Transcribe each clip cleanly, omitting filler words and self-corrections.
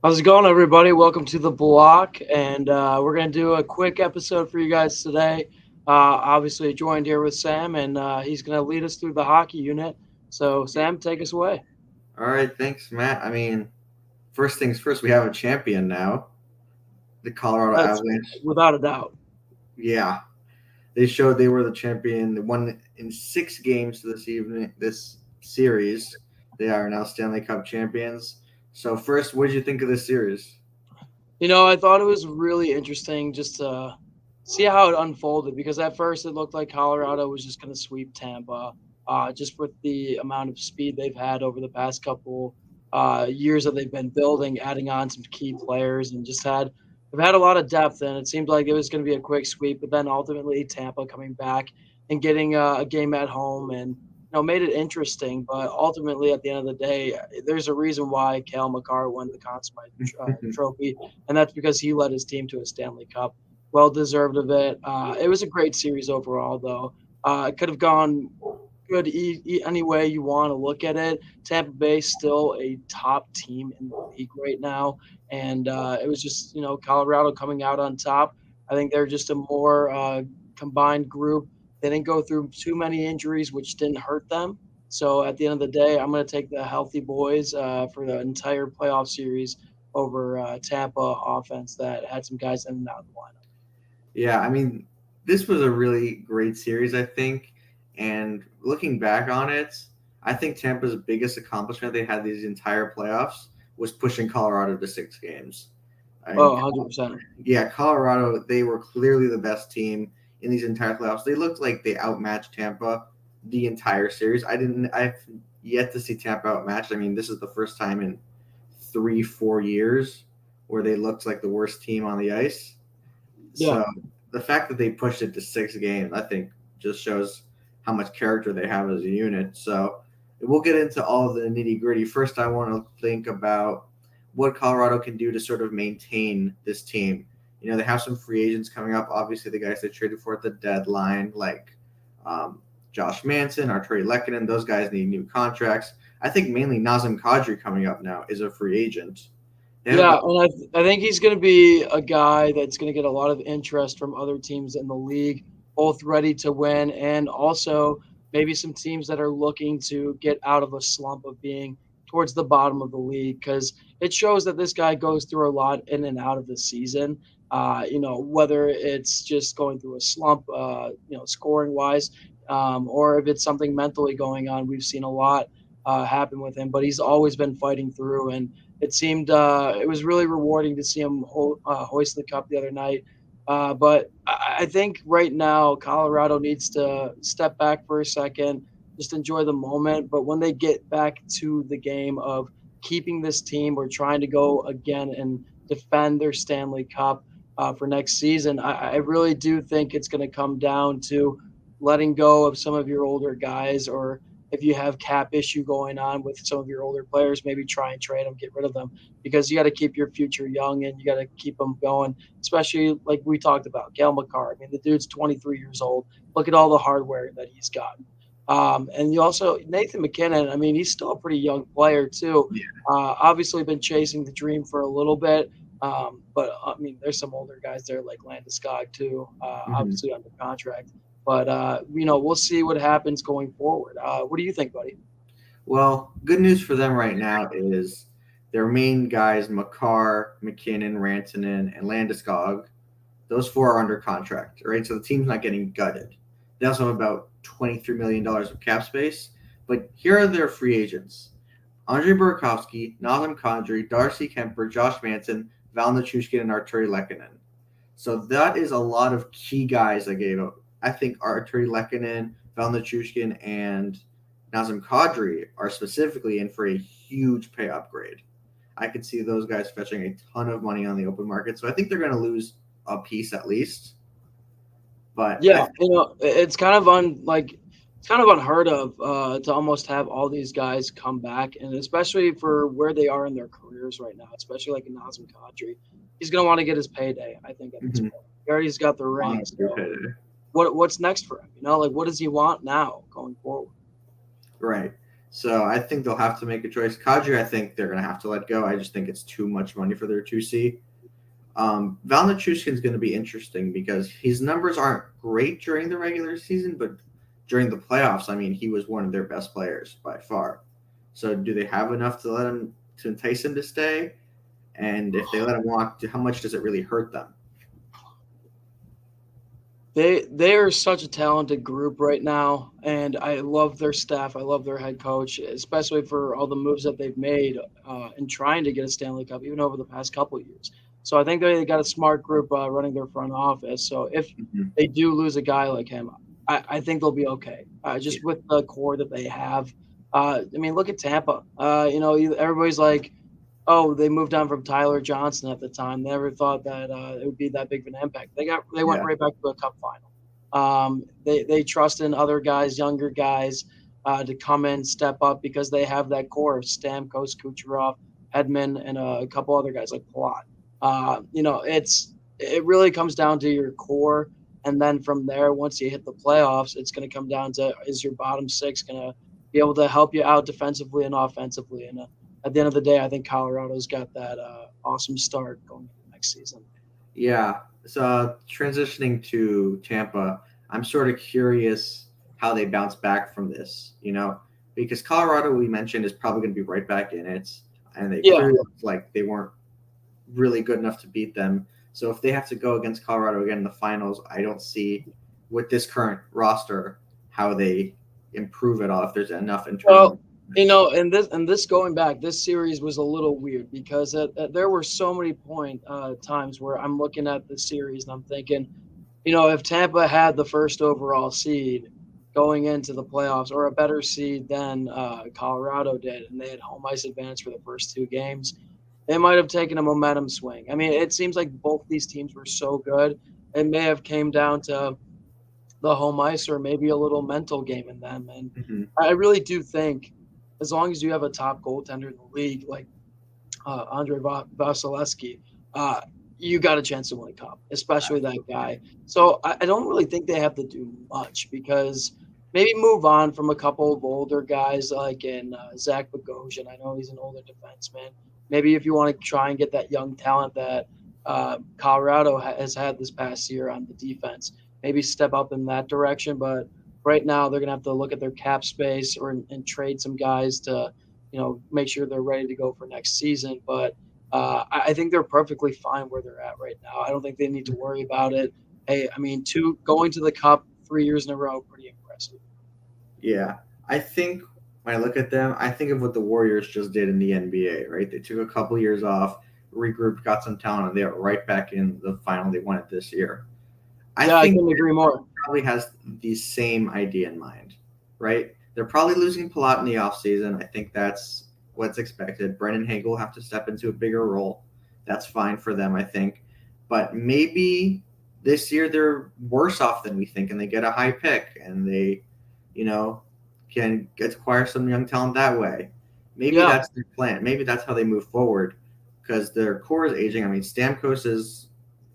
How's it going, everybody? Welcome to the block, and we're going to do a quick episode for you guys today. Obviously, joined here with Sam, and he's going to lead us through the hockey unit. So, Sam, take us away. All right, thanks, Matt. First things first, we have a champion now, the Colorado That's Avalanche. without a doubt. Yeah, they showed they were the champion. They won in 6 games this series. They are now Stanley Cup champions. So first, what did you think of this series? I thought it was really interesting just to see how it unfolded because at first it looked like Colorado was just going to sweep Tampa, just with the amount of speed they've had over the past couple years that they've been building, adding on some key players, and they've had a lot of depth. And it seemed like it was going to be a quick sweep, but then ultimately Tampa coming back and getting a game at home and made it interesting. But ultimately, at the end of the day, there's a reason why Cale Makar won the Conn Smythe Trophy, and that's because he led his team to a Stanley Cup. Well deserved of it. It was a great series overall, though. It could have gone good any way you want to look at it. Tampa Bay still a top team in the league right now, and it was just Colorado coming out on top. I think they're just a more combined group. They didn't go through too many injuries, which didn't hurt them. So at the end of the day, I'm going to take the healthy boys for the entire playoff series over Tampa offense that had some guys in and out of the lineup. Yeah, this was a really great series, I think. And looking back on it, I think Tampa's biggest accomplishment they had these entire playoffs was pushing Colorado to 6 games. I Oh, mean, 100%. yeah, Colorado, they were clearly the best team in these entire playoffs. They looked like they outmatched Tampa the entire series. I've yet to see Tampa outmatched. This is the first time in 3-4 years where they looked like the worst team on the ice. Yeah. So the fact that they pushed it to 6 games, I think, just shows how much character they have as a unit. So we'll get into all of the nitty gritty. First, I want to think about what Colorado can do to sort of maintain this team. They have some free agents coming up. Obviously, the guys they traded for at the deadline, like Josh Manson, Arturi Lehkonen, those guys need new contracts. I think mainly Nazem Kadri coming up now is a free agent. Yeah, and I think he's going to be a guy that's going to get a lot of interest from other teams in the league, both ready to win and also maybe some teams that are looking to get out of a slump of being towards the bottom of the league because it shows that this guy goes through a lot in and out of the season. Whether it's just going through a slump, scoring wise, or if it's something mentally going on. We've seen a lot happen with him, but he's always been fighting through and it seemed it was really rewarding to see him hoist the cup the other night. But I think right now Colorado needs to step back for a second, just enjoy the moment. But when they get back to the game of keeping this team or trying to go again and defend their Stanley Cup for next season, I really do think it's going to come down to letting go of some of your older guys or if you have cap issue going on with some of your older players, maybe try and trade them, get rid of them because you got to keep your future young and you got to keep them going, especially like we talked about, Cale Makar. The dude's 23 years old. Look at all the hardware that he's gotten. And you also, Nathan McKinnon, he's still a pretty young player too. Yeah. Obviously been chasing the dream for a little bit. But there's some older guys there like Landeskog too, obviously under contract. But we'll see what happens going forward. What do you think, buddy? Well, good news for them right now is their main guys, Makar, McKinnon, Rantanen, and Landeskog, those 4 are under contract, right? So the team's not getting gutted. They also have about $23 million of cap space. But here are their free agents. Andrei Burakovsky, Nazem Kadri, Darcy Kemper, Josh Manson, Val Nichushkin, and Arturi Lehkonen. So that is a lot of key guys I gave up. I think Arturi Lehkonen, Val Nichushkin, and Nazem Kadri are specifically in for a huge pay upgrade. I could see those guys fetching a ton of money on the open market. So I think they're going to lose a piece at least. But yeah, it's kind of unheard of to almost have all these guys come back, and especially for where they are in their careers right now, especially like Nazem Kadri, he's going to want to get his payday. I think at this point, he already's got the ring. So what's next for him? What does he want now going forward? Right. So I think they'll have to make a choice. Kadri, I think they're going to have to let go. I just think it's too much money for their 2C. Val Nichushkin's going to be interesting because his numbers aren't great during the regular season, but during the playoffs, I mean, he was one of their best players by far. So do they have enough to entice him to stay? And if they let him walk, how much does it really hurt them? They are such a talented group right now, and I love their staff. I love their head coach, especially for all the moves that they've made in trying to get a Stanley Cup, even over the past couple of years. So I think they got a smart group running their front office. So if Mm-hmm. they do lose a guy like him, I think they'll be okay. Yeah. Just with the core that they have. I mean, look at Tampa. Everybody's like, oh, they moved on from Tyler Johnson at the time. Never thought that it would be that big of an impact. They went Yeah. right back to a cup final. They trust in other guys, younger guys, to come in, step up because they have that core: Stamkos, Kucherov, Hedman, and a couple other guys like Palat. It really comes down to your core, and then from there, once you hit the playoffs, it's going to come down to is your bottom six going to be able to help you out defensively and offensively. And at the end of the day, I think Colorado's got that awesome start going into next season. Yeah. So transitioning to Tampa, I'm sort of curious how they bounce back from this, because Colorado, we mentioned, is probably going to be right back in it. And they Yeah. clearly looked like they weren't really good enough to beat them. So if they have to go against Colorado again in the finals, I don't see with this current roster how they improve at all if there's enough internal. Well, and this going back, this series was a little weird because there were so many times where I'm looking at the series and I'm thinking, if Tampa had the first overall seed going into the playoffs or a better seed than Colorado did, and they had home ice advantage for the first two games, they might have taken a momentum swing. I mean, it seems like both these teams were so good. It may have came down to the home ice or maybe a little mental game in them. And Mm-hmm. I really do think as long as you have a top goaltender in the league like Andre Vasilevsky, you got a chance to win a cup, especially that guy. So I don't really think they have to do much because maybe move on from a couple of older guys like in Zach Bogosian. I know he's an older defenseman. Maybe if you want to try and get that young talent that Colorado has had this past year on the defense, maybe step up in that direction. But right now, they're going to have to look at their cap space and trade some guys to, make sure they're ready to go for next season. But I think they're perfectly fine where they're at right now. I don't think they need to worry about it. Hey, I mean, going to the Cup 3 years in a row, pretty impressive. Yeah. I think when I look at them, I think of what the Warriors just did in the NBA, right? They took a couple years off, regrouped, got some talent, and they are right back in the final. They won it this year. I I think couldn't agree more. probably has the same idea in mind, right? They're probably losing Palat in the offseason. I think that's what's expected. Brendan Hagel will have to step into a bigger role. That's fine for them, I think. But maybe this year they're worse off than we think, and they get a high pick, and they, can acquire some young talent that way. Maybe Yeah. that's their plan. Maybe that's how they move forward because their core is aging. I mean, Stamkos is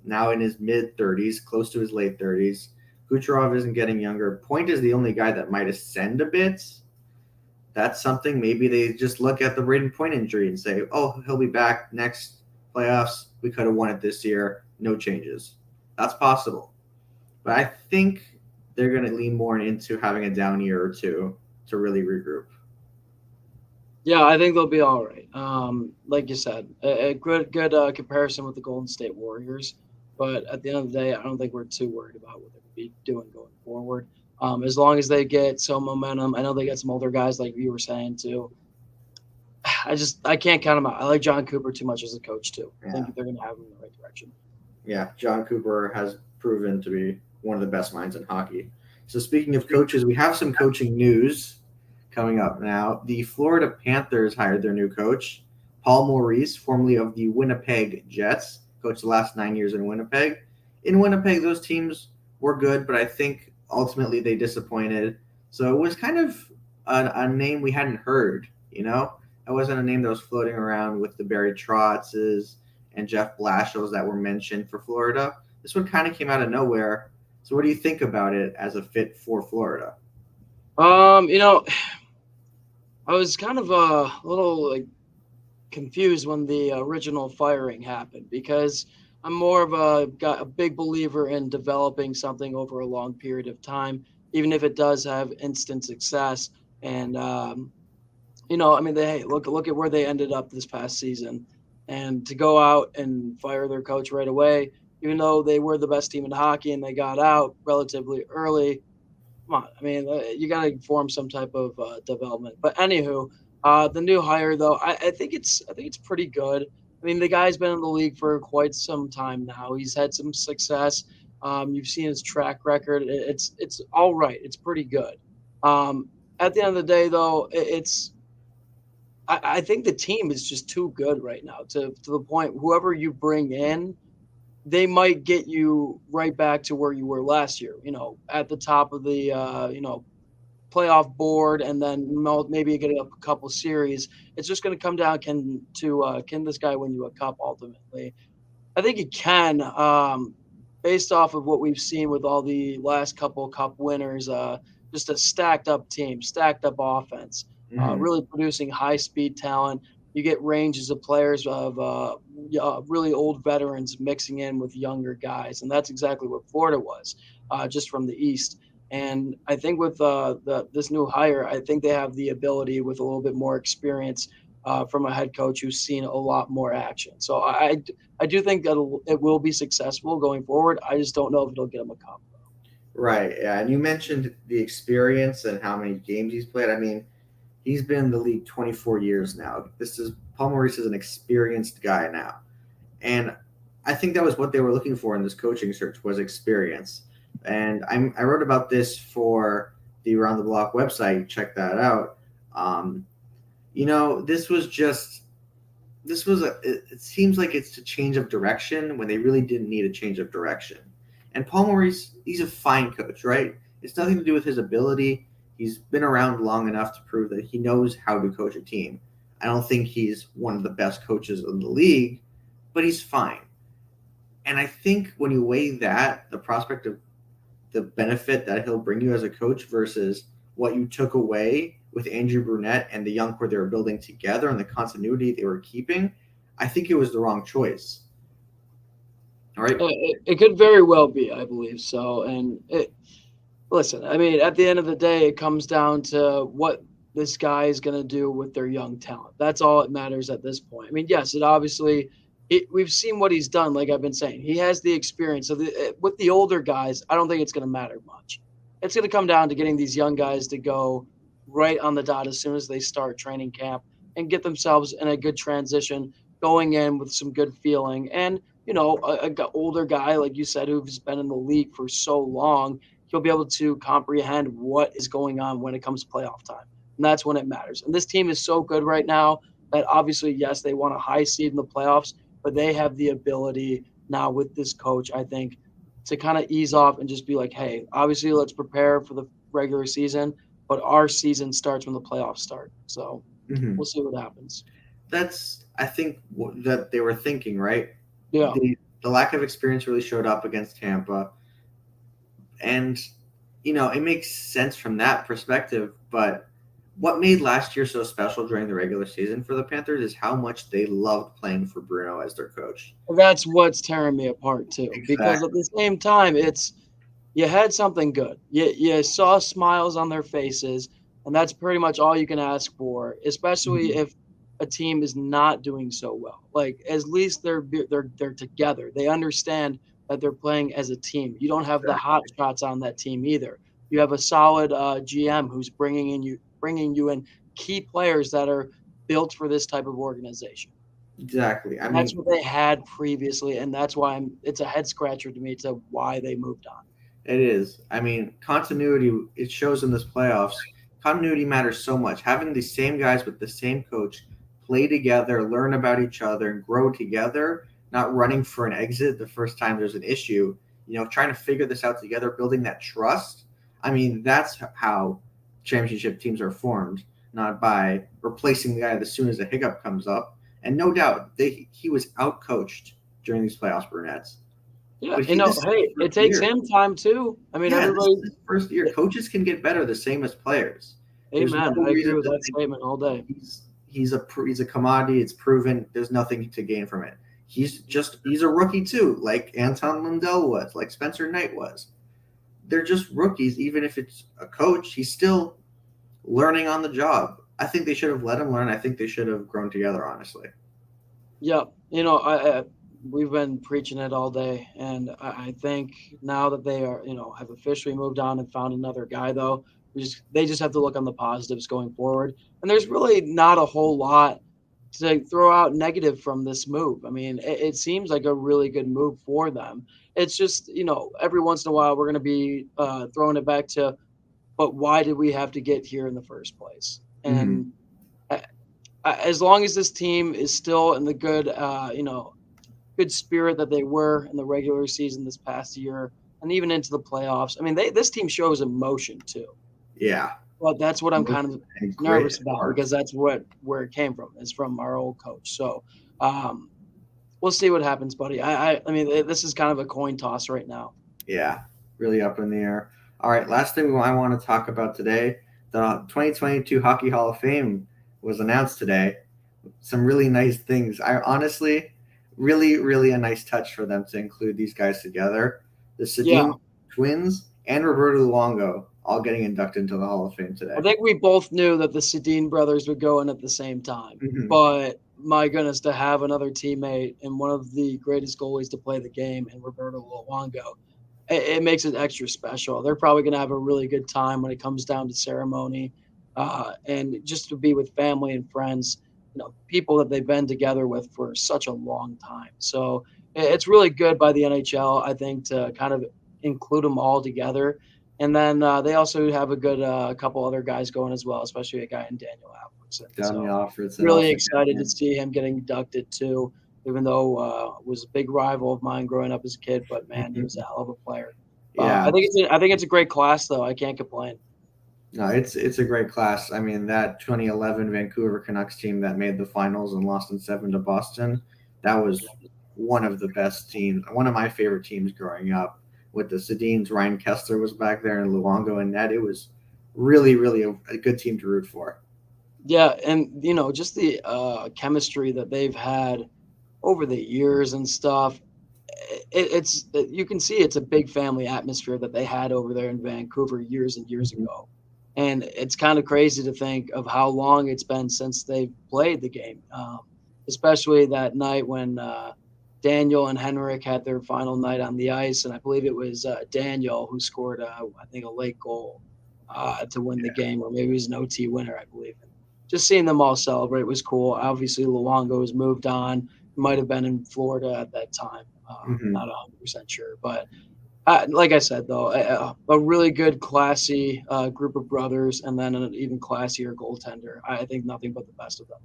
now in his mid-30s, close to his late 30s. Kucherov isn't getting younger. Point is the only guy that might ascend a bit. That's something maybe they just look at the Braden Point injury and say, oh, he'll be back next playoffs. We could have won it this year. No changes. That's possible. But I think they're going to lean more into having a down year or two to really regroup. Yeah, I think they'll be all right. Like you said, a good comparison with the Golden State Warriors. But at the end of the day, I don't think we're too worried about what they'll be doing going forward. As long as they get some momentum, I know they got some older guys like you were saying too. I can't count them out. I like John Cooper too much as a coach too. I Yeah. think they're going to have him in the right direction. Yeah, John Cooper has proven to be one of the best minds in hockey. So speaking of coaches, we have some coaching news coming up now. The Florida Panthers hired their new coach, Paul Maurice, formerly of the Winnipeg Jets, coached the last 9 years in Winnipeg. In Winnipeg, those teams were good, but I think ultimately they disappointed. So it was kind of a name we hadn't heard, It wasn't a name that was floating around with the Barry Trotzes and Jeff Blashills that were mentioned for Florida. This one kind of came out of nowhere. So what do you think about it as a fit for Florida? Um, you know, I was kind of a little confused when the original firing happened because I'm more of a big believer in developing something over a long period of time, even if it does have instant success. And I mean, hey, look at where they ended up this past season, and to go out and fire their coach right away, even though they were the best team in hockey and they got out relatively early. Come on, I mean, you got to form some type of development. But anywho, the new hire though, I think it's pretty good. I mean, the guy's been in the league for quite some time now. He's had some success. You've seen his track record. It's all right. It's pretty good. At the end of the day, though, I think the team is just too good right now to the point whoever you bring in, they might get you right back to where you were last year. At the top of the playoff board, and then maybe get a couple series. It's just going to come down can this guy win you a cup ultimately? I think he can, based off of what we've seen with all the last couple cup winners. Just a stacked up team, stacked up offense, Hmm. really producing high speed talent. You get ranges of players of really old veterans mixing in with younger guys, and that's exactly what Florida was, just from the East. And I think with this new hire, I think they have the ability with a little bit more experience from a head coach who's seen a lot more action. So I do think that it will be successful going forward. I just don't know if it'll get them a cup. Right. Yeah. And you mentioned the experience and how many games he's played. I mean, he's been in the league 24 years now. Paul Maurice is an experienced guy now, and I think that was what they were looking for in this coaching search was experience. And I wrote about this for the Around the Block website. Check that out. Um, this was it seems like it's a change of direction when they really didn't need a change of direction. And Paul Maurice, he's a fine coach, right? It's nothing to do with his ability. He's been around long enough to prove that he knows how to coach a team. I don't think he's one of the best coaches in the league, but he's fine. And I think when you weigh that, the prospect of the benefit that he'll bring you as a coach versus what you took away with Andrew Brunette and the young core they were building together and the continuity they were keeping, I think it was the wrong choice. All right. It could very well be, I believe so. And listen, I mean, at the end of the day, it comes down to what this guy is going to do with their young talent. That's all that matters at this point. I mean, yes, we've seen what he's done. Like I've been saying, he has the experience. So with the older guys, I don't think it's going to matter much. It's going to come down to getting these young guys to go right on the dot as soon as they start training camp and get themselves in a good transition, going in with some good feeling. And older guy like you said who's been in the league for so long, he'll be able to comprehend what is going on when it comes to playoff time. And that's when it matters. And this team is so good right now that obviously, yes, they want a high seed in the playoffs, but they have the ability now with this coach, I think, to kind of ease off and just be like, hey, obviously, let's prepare for the regular season, but our season starts when the playoffs start. So Mm-hmm. we'll see what happens. That's I think that they were thinking, right? Yeah. The lack of experience really showed up against Tampa, and it makes sense from that perspective. But what made last year so special during the regular season for the Panthers is how much they loved playing for Bruno as their coach. That's what's tearing me apart too, because at Exactly. the same time, you had something good. You saw smiles on their faces, and that's pretty much all you can ask for, especially Mhm. if a team is not doing so well. Like at least they're together. They understand that they're playing as a team. You don't have the hot Exactly. shots on that team either. You have a solid GM who's bringing you in key players that are built for this type of organization. Exactly. I And that's mean, what they had previously, and that's why it's a head scratcher to me to why they moved on. it is. I mean, continuity, it shows in this playoffs. Continuity matters so much. Having the same guys with the same coach play together, learn about each other, and grow together, not running for an exit the first time there's an issue, trying to figure this out together, building that trust. I mean, that's how championship teams are formed, not by replacing the guy as soon as a hiccup comes up. And no doubt, he was outcoached during these playoffs, Brunettes. Yeah, But this is his hey, it first takes year. him time too. I mean, Yeah, this is everybody. his first year. Coaches can get better the same as players. There's Amen. no I agree reason with to that think statement all day. he's a commodity. It's proven. There's nothing to gain from it. He's a rookie too, like Anton Lundell was, like Spencer Knight was. They're just rookies. Even if it's a coach, he's still learning on the job. I think they should have let him learn. I think they should have grown together, honestly. Yeah, we've been preaching it all day, and I think now that they are, have officially moved on and found another guy, though, they just have to look on the positives going forward. And there's really not a whole lot to throw out negative from this move. I mean, it seems like a really good move for them. It's just, every once in a while we're going to be throwing it back to, but why did we have to get here in the first place? Mm-hmm. And as long as this team is still in the good, good spirit that they were in the regular season this past year, and even into the playoffs. I mean, this team shows emotion too. Yeah. But that's what I'm kind of Great nervous about because that's where it came from. It's from our old coach. So we'll see what happens, buddy. I mean, this is kind of a coin toss right now. Yeah, really up in the air. All right, last thing I want to talk about today, the 2022 Hockey Hall of Fame was announced today. Some really nice things. I honestly, really, really a nice touch for them to include these guys together. The Sedin twins and Roberto Luongo all getting inducted into the Hall of Fame today. I think we both knew that the Sedin brothers would go in at the same time. Mm-hmm. But my goodness, to have another teammate and one of the greatest goalies to play the game in Roberto Luongo, it makes it extra special. They're probably going to have a really good time when it comes down to ceremony, and just to be with family and friends, people that they've been together with for such a long time. So it's really good by the NHL, I think, to kind of include them all together. And then they also have a good couple other guys going as well, especially a guy in Daniel Alfredson. Really excited to see him getting inducted too, even though was a big rival of mine growing up as a kid. But man, he was a hell of a player. Yeah, I think it's a great class though. I can't complain. No, it's a great class. I mean, that 2011 Vancouver Canucks team that made the finals and lost in 7 to Boston, that was one of the best teams, one of my favorite teams growing up. With the Sedins, Ryan Kessler was back there, and Luongo and Ned. It was really, really a good team to root for. Yeah, and just the chemistry that they've had over the years and stuff. You can see it's a big family atmosphere that they had over there in Vancouver years and years ago. And it's kind of crazy to think of how long it's been since they've played the game, especially that night when Daniel and Henrik had their final night on the ice. And I believe it was Daniel who scored, I think, a late goal to win the game, or maybe it was an OT winner, I believe. And just seeing them all celebrate was cool. Obviously, Luongo has moved on. Might have been in Florida at that time. Not 100% sure. But like I said, though, a really good, classy group of brothers, and then an even classier goaltender. I think nothing but the best of them.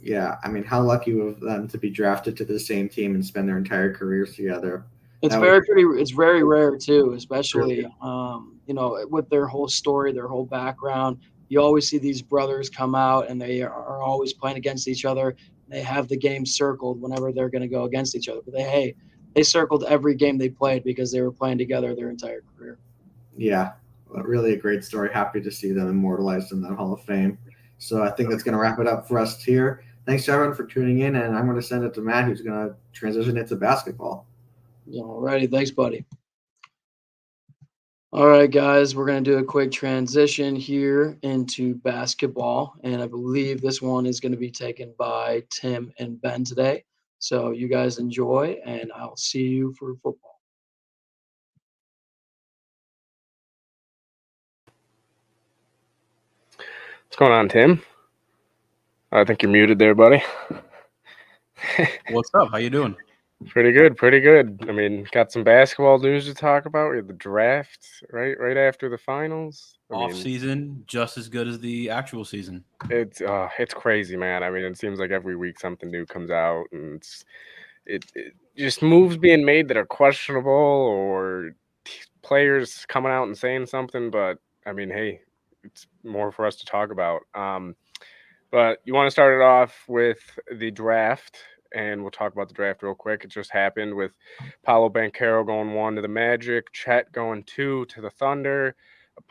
Yeah, I mean, how lucky of them to be drafted to the same team and spend their entire careers together. It's very rare too, especially with their whole story, their whole background. You always see these brothers come out, and they are always playing against each other. They have the game circled whenever they're going to go against each other. But they circled every game they played because they were playing together their entire career. Yeah, really a great story. Happy to see them immortalized in that Hall of Fame. So I think that's going to wrap it up for us here. Thanks to everyone for tuning in, and I'm going to send it to Matt, who's going to transition it to basketball. All righty. Thanks, buddy. All right, guys, we're going to do a quick transition here into basketball, and I believe this one is going to be taken by Tim and Ben today. So you guys enjoy, and I'll see you for football. What's going on, Tim? I think you're muted there, buddy. What's up? How you doing? Pretty good. I mean, got some basketball news to talk about. We had the draft right after the finals. Off season, just as good as the actual season. It's crazy, man. I mean, it seems like every week something new comes out, and it just moves being made that are questionable, or players coming out and saying something. But I mean, hey, it's more for us to talk about. But you want to start it off with the draft, and we'll talk about the draft real quick. It just happened with Paolo Banchero going 1 to the Magic, Chet going 2 to the Thunder,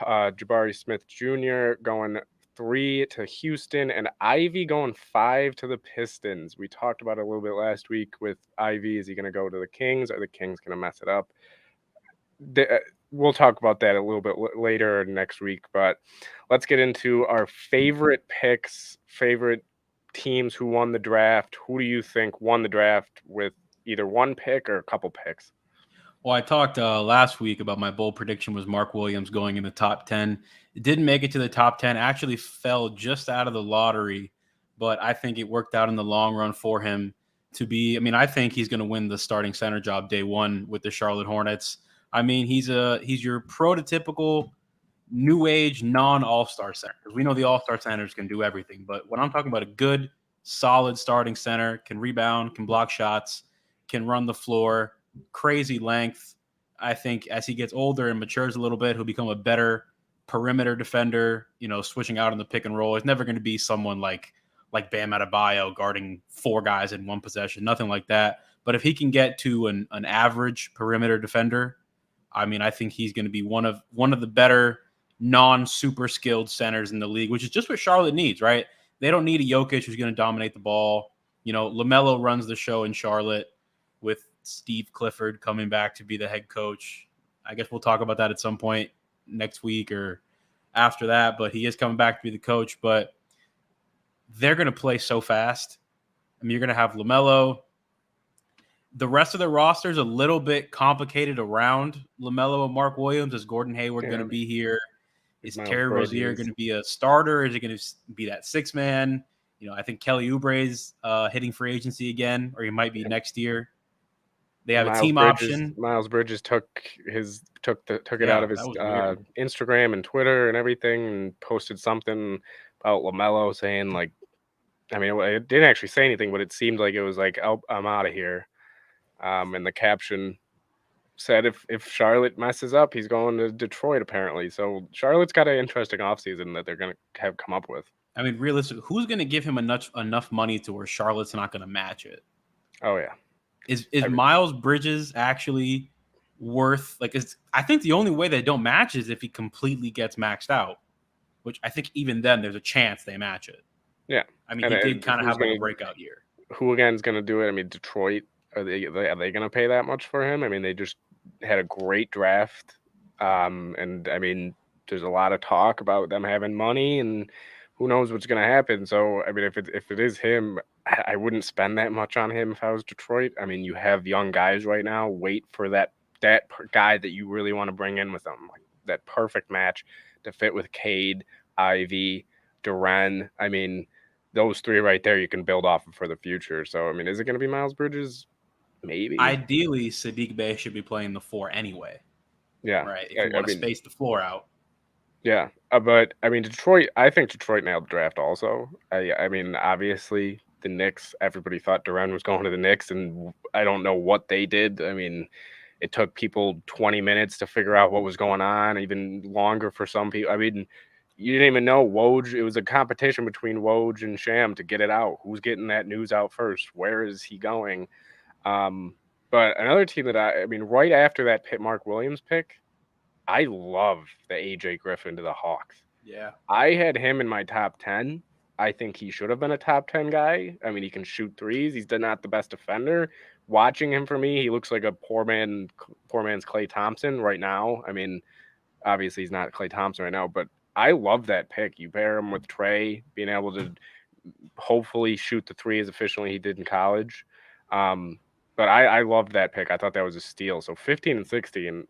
Jabari Smith Jr. going 3 to Houston, and Ivy going 5 to the Pistons. We talked about it a little bit last week with Ivy. Is he going to go to the Kings? Or the Kings going to mess it up? We'll talk about that a little bit later next week, but let's get into our favorite picks, favorite teams who won the draft. Who do you think won the draft with either one pick or a couple picks? Well, I talked last week about my bold prediction was Mark Williams going in the top 10. It didn't make it to the top 10, actually fell just out of the lottery, but I think it worked out in the long run for him to be. I mean, I think he's going to win the starting center job day one with the Charlotte Hornets. I mean, he's your prototypical new age non-all-star center. Because we know the all-star centers can do everything, but when I'm talking about a good, solid starting center, can rebound, can block shots, can run the floor, crazy length. I think as he gets older and matures a little bit, he'll become a better perimeter defender, switching out on the pick and roll. It's never going to be someone like Bam Adebayo guarding 4 guys in one possession, nothing like that. But if he can get to an average perimeter defender, I mean, I think he's going to be one of the better non-super skilled centers in the league, which is just what Charlotte needs, right? They don't need a Jokic who's going to dominate the ball. LaMelo runs the show in Charlotte with Steve Clifford coming back to be the head coach. I guess we'll talk about that at some point next week or after that, but he is coming back to be the coach. But they're going to play so fast. I mean, you're going to have LaMelo. The rest of the roster is a little bit complicated around LaMelo and Mark Williams. Is Gordon Hayward going to be here? Is Terry Rozier going to be a starter? Is it going to be that 6-man? I think Kelly Oubre's hitting free agency again, or he might be next year. They have a team option. Miles Bridges took it out of his Instagram and Twitter and everything, and posted something about LaMelo saying it didn't actually say anything, but it seemed like it was like, "Oh, I'm out of here." And the caption said, "If Charlotte messes up, he's going to Detroit." Apparently, so Charlotte's got an interesting offseason that they're going to have come up with. I mean, realistically, who's going to give him enough money to where Charlotte's not going to match it? Oh yeah. Is Miles Bridges actually worth I think the only way they don't match is if he completely gets maxed out, which I think even then there's a chance they match it. Yeah. I mean, he did kind of have a breakout year. Who again is going to do it? I mean, Detroit, are they going to pay that much for him? I mean, they just had a great draft. And I mean, there's a lot of talk about them having money, and who knows what's going to happen. So, I mean, if it is him, I wouldn't spend that much on him if I was Detroit. I mean, you have young guys right now. Wait for that guy that you really want to bring in with them, like that perfect match to fit with Cade, Ivy, Duren. I mean, those 3 right there you can build off of for the future. So, I mean, is it going to be Miles Bridges? Maybe. Ideally, Saddiq Bey should be playing the 4 anyway. Yeah. Right. If you want to space the floor out. Yeah. But, I mean, I think Detroit nailed the draft also. I mean, obviously, the Knicks, everybody thought Duren was going to the Knicks, and I don't know what they did. I mean, it took people 20 minutes to figure out what was going on, even longer for some people. I mean, you didn't even know Woj. It was a competition between Woj and Sham to get it out. Who's getting that news out first? Where is he going? But another team that I mean, right after that Mark Williams pick, I love the AJ Griffin to the Hawks. Yeah. I had him in my top 10. I think he should have been a top 10 guy. I mean, he can shoot threes. He's not the best defender. Watching him for me, he looks like a poor man's Klay Thompson right now. I mean, obviously he's not Klay Thompson right now, but I love that pick. You pair him with Trey, being able to hopefully shoot the 3 as efficiently as he did in college. But I loved that pick. I thought that was a steal. So 15 and 16,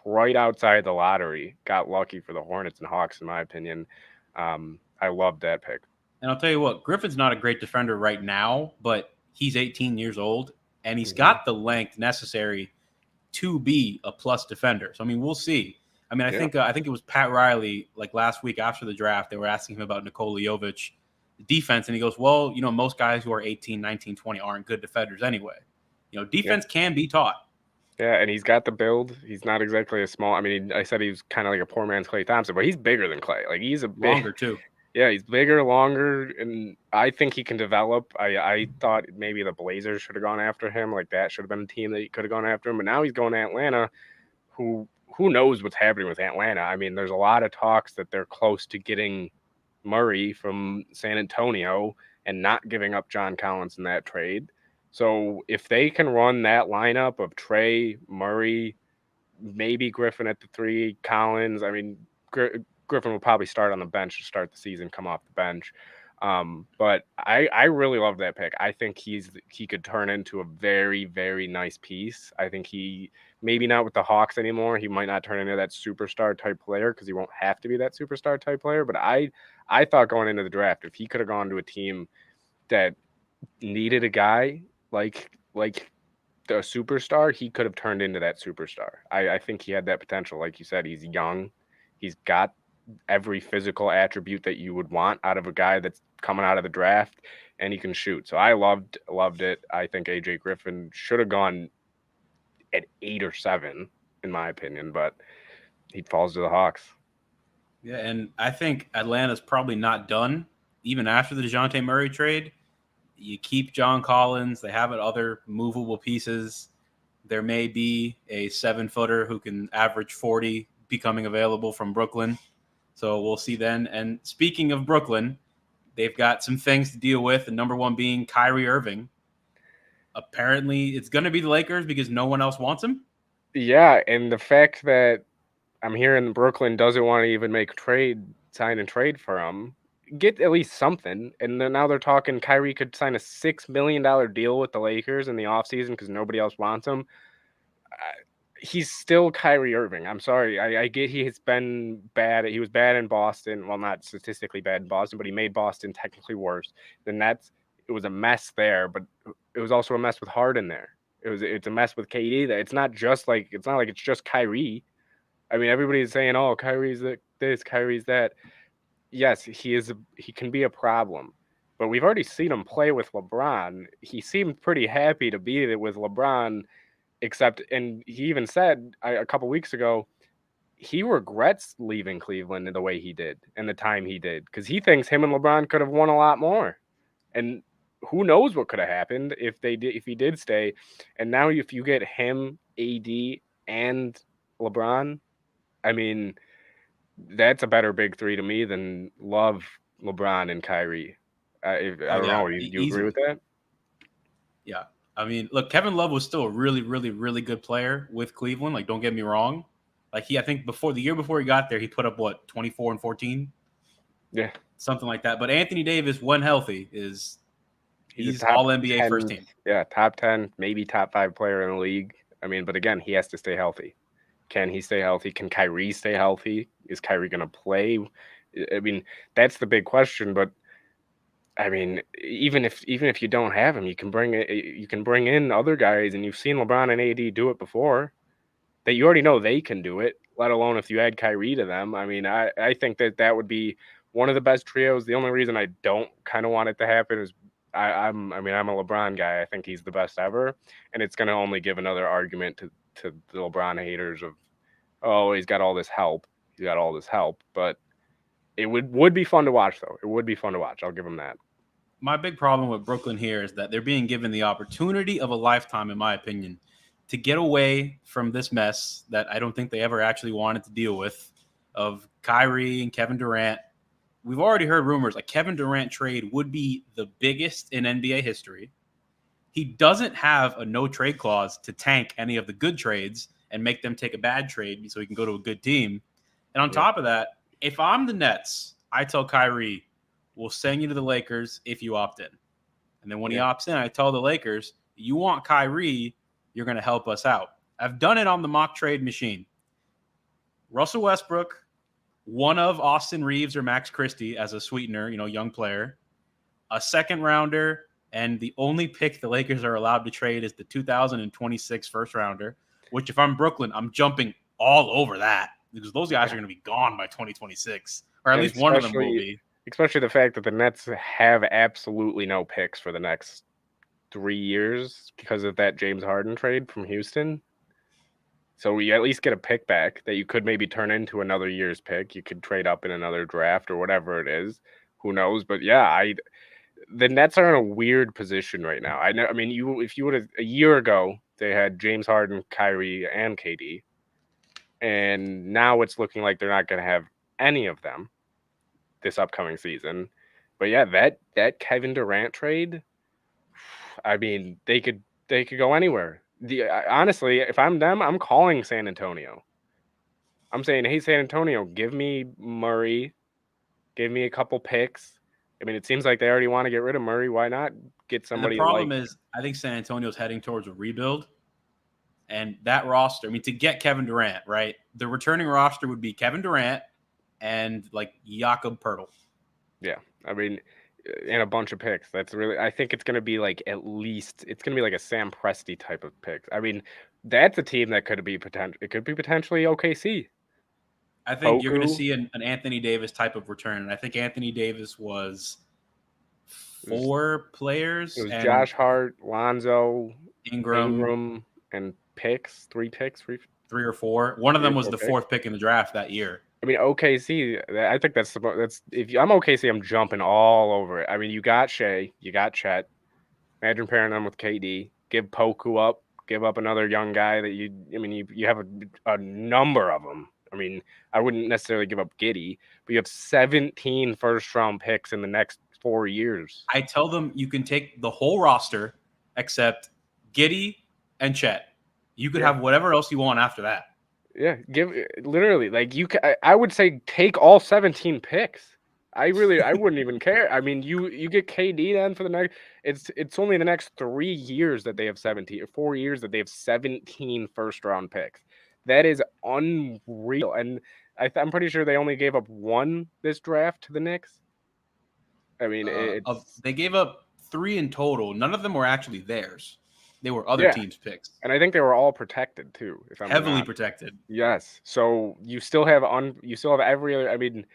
right outside the lottery. Got lucky for the Hornets and Hawks, in my opinion. I loved that pick. And I'll tell you what, Griffin's not a great defender right now, but he's 18 years old, and he's got the length necessary to be a plus defender. So, I mean, we'll see. I mean, I think it was Pat Riley, like last week after the draft, they were asking him about Nikola Jovic defense, and he goes, well, most guys who are 18, 19, 20 aren't good defenders anyway. Defense can be taught. Yeah, and he's got the build. He's not exactly a small – I mean, I said he was kind of like a poor man's Klay Thompson, but he's bigger than Klay. Like, he's a big – longer, too. Yeah, he's bigger, longer, and I think he can develop. I thought maybe the Blazers should have gone after him. Like, that should have been a team that could have gone after him. But now he's going to Atlanta, who knows what's happening with Atlanta. I mean, there's a lot of talks that they're close to getting Murray from San Antonio and not giving up John Collins in that trade. So if they can run that lineup of Trey, Murray, maybe Griffin at the 3, Collins, I mean, Griffin will probably start on the bench to start the season, come off the bench. But I really love that pick. I think he could turn into a very, very nice piece. I think he maybe not with the Hawks anymore. He might not turn into that superstar type player because he won't have to be that superstar type player. But I thought going into the draft, if he could have gone to a team that needed a guy like the superstar, he could have turned into that superstar. I think he had that potential. Like you said, he's young. He's got every physical attribute that you would want out of a guy that's coming out of the draft, and he can shoot. So I loved it. I think AJ Griffin should have gone at 8 or 7, in my opinion, but he falls to the Hawks. Yeah, and I think Atlanta's probably not done even after the DeJounte Murray trade. You keep John Collins. They have other movable pieces. There may be a 7-footer who can average 40 becoming available from Brooklyn. So we'll see then. And speaking of Brooklyn, they've got some things to deal with. The number one being Kyrie Irving. Apparently, it's going to be the Lakers because no one else wants him. Yeah, and the fact that I'm hearing Brooklyn doesn't want to even sign and trade for him, get at least something. And then now they're talking Kyrie could sign a $6 million deal with the Lakers in the offseason because nobody else wants him. He's still Kyrie Irving. I'm sorry. I get he has been bad. He was bad in Boston. Well, not statistically bad in Boston, but he made Boston technically worse. The Nets, it was a mess there, but it was also a mess with Harden there. It's a mess with KD. It's not like it's just Kyrie. I mean, everybody's saying, "Oh, Kyrie's this, Kyrie's that." Yes, he can be a problem, but we've already seen him play with LeBron. He seemed pretty happy to be with LeBron, and he even said a couple weeks ago he regrets leaving Cleveland in the way he did and the time he did because he thinks him and LeBron could have won a lot more. And who knows what could have happened if he did stay. And now if you get him, AD, and LeBron, I mean, that's a better big 3 to me than Love, LeBron, and Kyrie. I don't know. Do you agree with that? Yeah. I mean, look, Kevin Love was still a really, really, really good player with Cleveland. Like, don't get me wrong. Like, I think the year before he got there, he put up, 24 and 14? Yeah. Something like that. But Anthony Davis, when healthy, he's all NBA 10, first team. Yeah, top 10, maybe top 5 player in the league. I mean, but again, he has to stay healthy. Can he stay healthy? Can Kyrie stay healthy? Is Kyrie going to play? I mean, that's the big question. But I mean, even if you don't have him, you can bring in other guys, and you've seen LeBron and AD do it before. That you already know they can do it. Let alone if you add Kyrie to them. I mean, I think that would be one of the best trios. The only reason I don't kind of want it to happen is I'm a LeBron guy. I think he's the best ever, and it's going to only give another argument to the LeBron haters of, oh, he's got all this help. But it would be fun to watch, though. It would be fun to watch. I'll give him that. My big problem with Brooklyn here is that they're being given the opportunity of a lifetime, in my opinion, to get away from this mess that I don't think they ever actually wanted to deal with of Kyrie and Kevin Durant. We've already heard rumors a Kevin Durant trade would be the biggest in NBA history. He doesn't have a no trade clause to tank any of the good trades and make them take a bad trade so he can go to a good team. And on top of that, if I'm the Nets, I tell Kyrie, we'll send you to the Lakers if you opt in. And then when he opts in, I tell the Lakers, you want Kyrie, you're going to help us out. I've done it on the mock trade machine. Russell Westbrook, one of Austin Reeves or Max Christie as a sweetener, young player, a second rounder, and the only pick the Lakers are allowed to trade is the 2026 first rounder, which if I'm Brooklyn, I'm jumping all over that because those guys are going to be gone by 2026, or at least one of them will be. Especially the fact that the Nets have absolutely no picks for the next 3 years because of that James Harden trade from Houston. So you at least get a pick back that you could maybe turn into another year's pick. You could trade up in another draft or whatever it is. Who knows? But yeah, the Nets are in a weird position right now. If you would have a year ago, they had James Harden, Kyrie, and KD. And now it's looking like they're not going to have any of them. this upcoming season. But yeah, that Kevin Durant trade, I mean, they could go anywhere. Honestly, if I'm them, I'm calling San Antonio. I'm saying, hey, San Antonio, give me Murray, give me a couple picks. I mean, it seems like they already want to get rid of Murray. Why not get somebody? And the problem is, I think San Antonio's heading towards a rebuild. And that roster, I mean, to get Kevin Durant, right? The returning roster would be Kevin Durant and like Jakob Poeltl. Yeah, I mean, and a bunch of picks. That's really, I think it's going to be like at least, it's going to be like a Sam Presti type of picks. I mean, that's a team that could be it could be potentially OKC. I think you're going to see an Anthony Davis type of return. And I think Anthony Davis was 4 players. It was Josh Hart, Lonzo, Ingram, and picks, 3 3 or 4. One of them was the 4th pick in the draft that year. I mean, OKC, I think that's if I'm OKC, I'm jumping all over it. I mean, you got Shea, you got Chet. Imagine pairing them with KD. Give Poku up, give up another young guy that you have a number of them. I mean, I wouldn't necessarily give up Giddey, but you have 17 first-round picks in the next 4 years. I tell them you can take the whole roster except Giddey and Chet. You could have whatever else you want after that. Yeah, literally like I would say take all 17 picks. I wouldn't even care. I mean, you get KD then for the next. It's only the next 3 years that they have 17 or 4 years that they have 17 first-round picks. That is unreal, and I'm pretty sure they only gave up 1 this draft to the Knicks. I mean, they gave up 3 in total. None of them were actually theirs. They were other teams' picks. And I think they were all protected too. If I'm heavily protected. Yes. So you still have every other. I mean,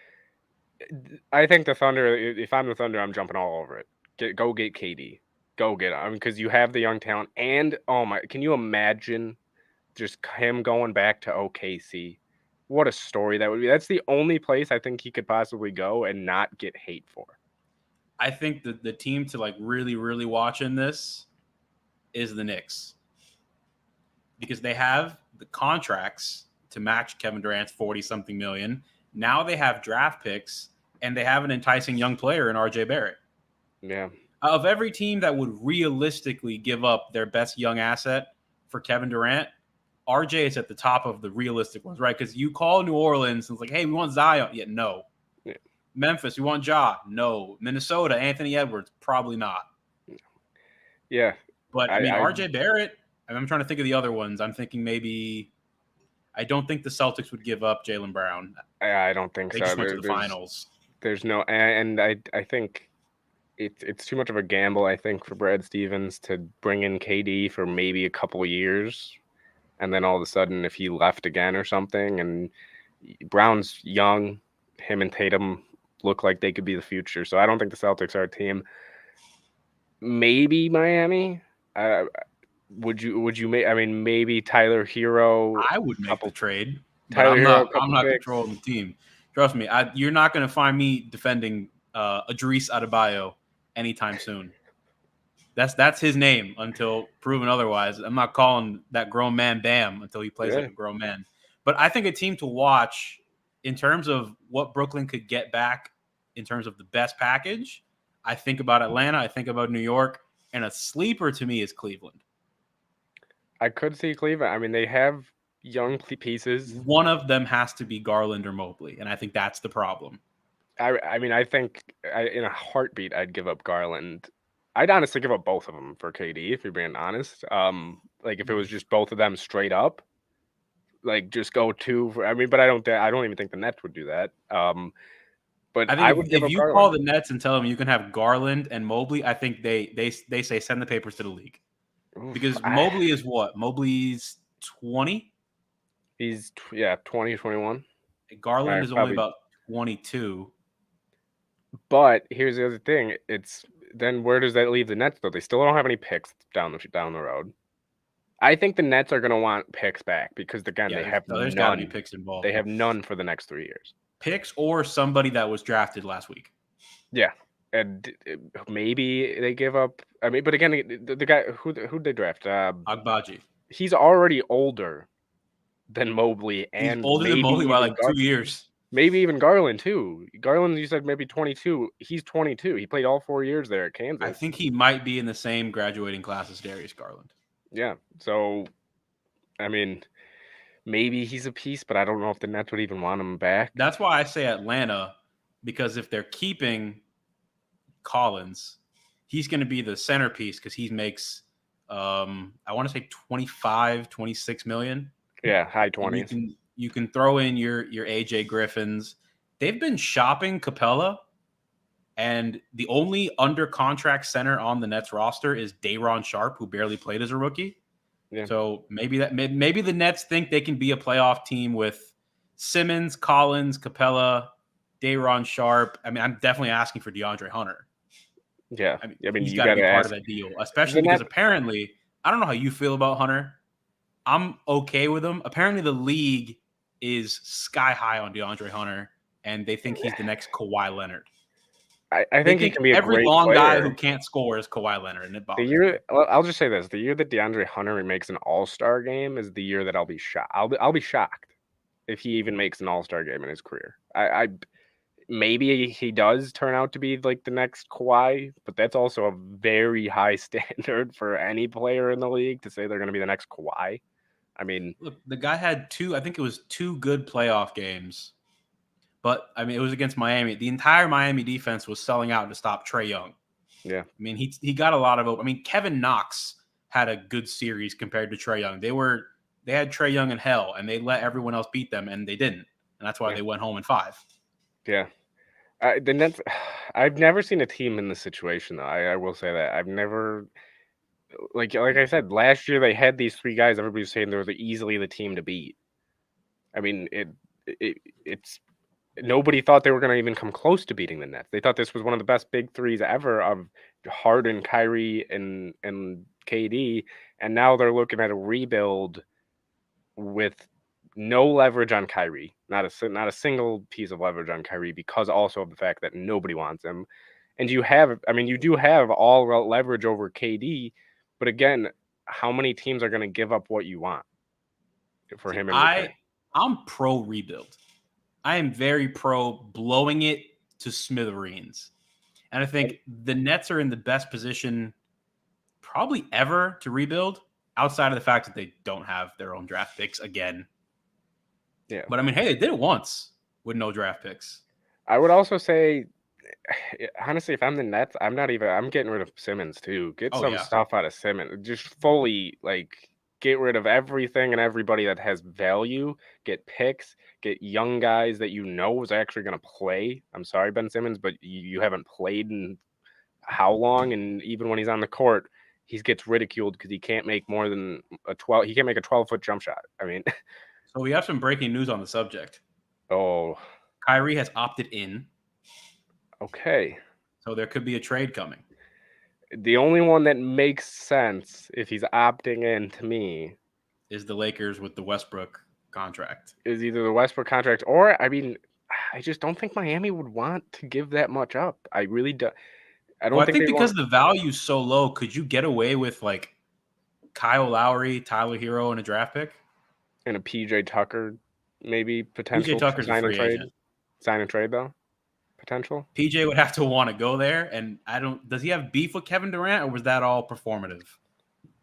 I think the Thunder. If I'm the Thunder, I'm jumping all over it. Go get KD. Go get him because you have the young talent. And oh my, can you imagine just him going back to OKC? What a story that would be. That's the only place I think he could possibly go and not get hate for. I think that the team to like really, really watch in this is the Knicks, because they have the contracts to match Kevin Durant's 40-something million. Now they have draft picks and they have an enticing young player in RJ Barrett. Yeah. Of every team that would realistically give up their best young asset for Kevin Durant, RJ is at the top of the realistic ones, right? Because you call New Orleans and it's like, hey, we want Zion. Yeah, no. Yeah. Memphis, we want Ja. No. Minnesota, Anthony Edwards, probably not. Yeah. But I mean, RJ Barrett, I'm trying to think of the other ones. I'm thinking maybe I don't think the Celtics would give up Jaylen Brown. I don't think so. They just went to the finals. There's no, and I think it's too much of a gamble, I think, for Brad Stevens to bring in KD for maybe a couple of years. And then all of a sudden, if he left again or something, and Brown's young, him and Tatum look like they could be the future. So I don't think the Celtics are a team. Maybe Miami. Would you make? I mean, maybe Tyler Hero. I would make the trade. Tyler Hero, I'm not controlling the team. Trust me. You're not going to find me defending Idris Adebayo anytime soon. That's his name until proven otherwise. I'm not calling that grown man Bam until he plays like a grown man. But I think a team to watch in terms of what Brooklyn could get back in terms of the best package. I think about Atlanta. I think about New York. And a sleeper to me is Cleveland. I could see Cleveland. I mean, they have young pieces. One of them has to be Garland or Mobley, and I think that's the problem. I mean, I think in a heartbeat, I'd give up Garland. I'd honestly give up both of them for KD, if you're being honest. Like if it was just both of them straight up, like just go 2 for. I mean, but I don't even think the Nets would do that. But I think if you call the Nets and tell them you can have Garland and Mobley, I think they say send the papers to the league. Because Mobley is what? Mobley's 20? He's 20, 21. Garland is only about 22. But here's the other thing. It's then where does that leave the Nets though? They still don't have any picks down the road. I think the Nets are going to want picks back because again they have there's got to be picks involved. They have none for the next 3 years. Picks or somebody that was drafted last week. Yeah. And maybe they give up. I mean, but again, the guy who'd they draft? Agbaji. He's already older than Mobley, and he's older than Mobley by like 2 years. Maybe even Garland too. Garland, you said maybe 22. He's 22. He played all 4 years there at Kansas. I think he might be in the same graduating class as Darius Garland. Yeah. So, I mean, maybe he's a piece, but I don't know if the Nets would even want him back. That's why I say Atlanta, because if they're keeping Collins, he's going to be the centerpiece because he makes, I want to say 25, 26 million. Yeah, high 20s. You can throw in your AJ Griffins. They've been shopping Capella, and the only under contract center on the Nets roster is Day'Ron Sharpe, who barely played as a rookie. Yeah. So maybe the Nets think they can be a playoff team with Simmons, Collins, Capella, Day'Ron Sharpe. I mean, I'm definitely asking for DeAndre Hunter. Yeah, I mean you he's got to be gotta part ask. of that deal, especially because apparently, I don't know how you feel about Hunter. I'm okay with him. Apparently, the league is sky high on DeAndre Hunter, and they think he's the next Kawhi Leonard. I think he can be a every great long player. guy who can't score is Kawhi Leonard, and it bothers me. I'll just say this: the year that DeAndre Hunter makes an All-Star game is the year that I'll be shocked. I'll be shocked if he even makes an All-Star game in his career. I maybe he does turn out to be like the next Kawhi, but that's also a very high standard for any player in the league to say they're going to be the next Kawhi. I mean, look, the guy had two good playoff games, but I mean, it was against Miami. The entire Miami defense was selling out to stop Trae Young. Yeah. I mean, he got a lot of open. I mean, Kevin Knox had a good series compared to Trae Young. They had Trae Young in hell, and they let everyone else beat them, and they didn't. And that's why they went home in 5. Yeah. The Nets, I've never seen a team in this situation, though. I will say that. I've never, like I said, last year they had these 3 guys. Everybody was saying they were easily the team to beat. I mean, it's nobody thought they were going to even come close to beating the Nets. They thought this was one of the best big threes ever of Harden, Kyrie, and KD, and now they're looking at a rebuild with no leverage on Kyrie, not a single piece of leverage on Kyrie, because also of the fact that nobody wants him. And you do have all leverage over KD, but again, how many teams are going to give up what you want for him in return? I'm pro rebuild. I am very pro blowing it to smithereens. And I think the Nets are in the best position probably ever to rebuild, outside of the fact that they don't have their own draft picks again. Yeah. But I mean, hey, they did it once with no draft picks. I would also say, honestly, if I'm the Nets, I'm getting rid of Simmons too. Get some stuff out of Simmons. Just fully, get rid of everything and everybody that has value. Get picks. Get young guys that you know is actually going to play. I'm sorry, Ben Simmons, but you haven't played in how long? And even when he's on the court, he gets ridiculed because he can't make more than he can't make a 12-foot jump shot. I mean, so we have some breaking news on the subject. Oh, Kyrie has opted in. Okay. So there could be a trade coming. The only one that makes sense if he's opting in to me is the Lakers with the Westbrook contract. Is either the Westbrook contract or, I mean, I just don't think Miami would want to give that much up. I really do. I think because the value is so low, could you get away with Kyle Lowry, Tyler Hero, and a draft pick? And a PJ Tucker, maybe potential. PJ Tucker's a free agent. Sign and trade, though? Potential? PJ would have to want to go there. And does he have beef with Kevin Durant, or was that all performative?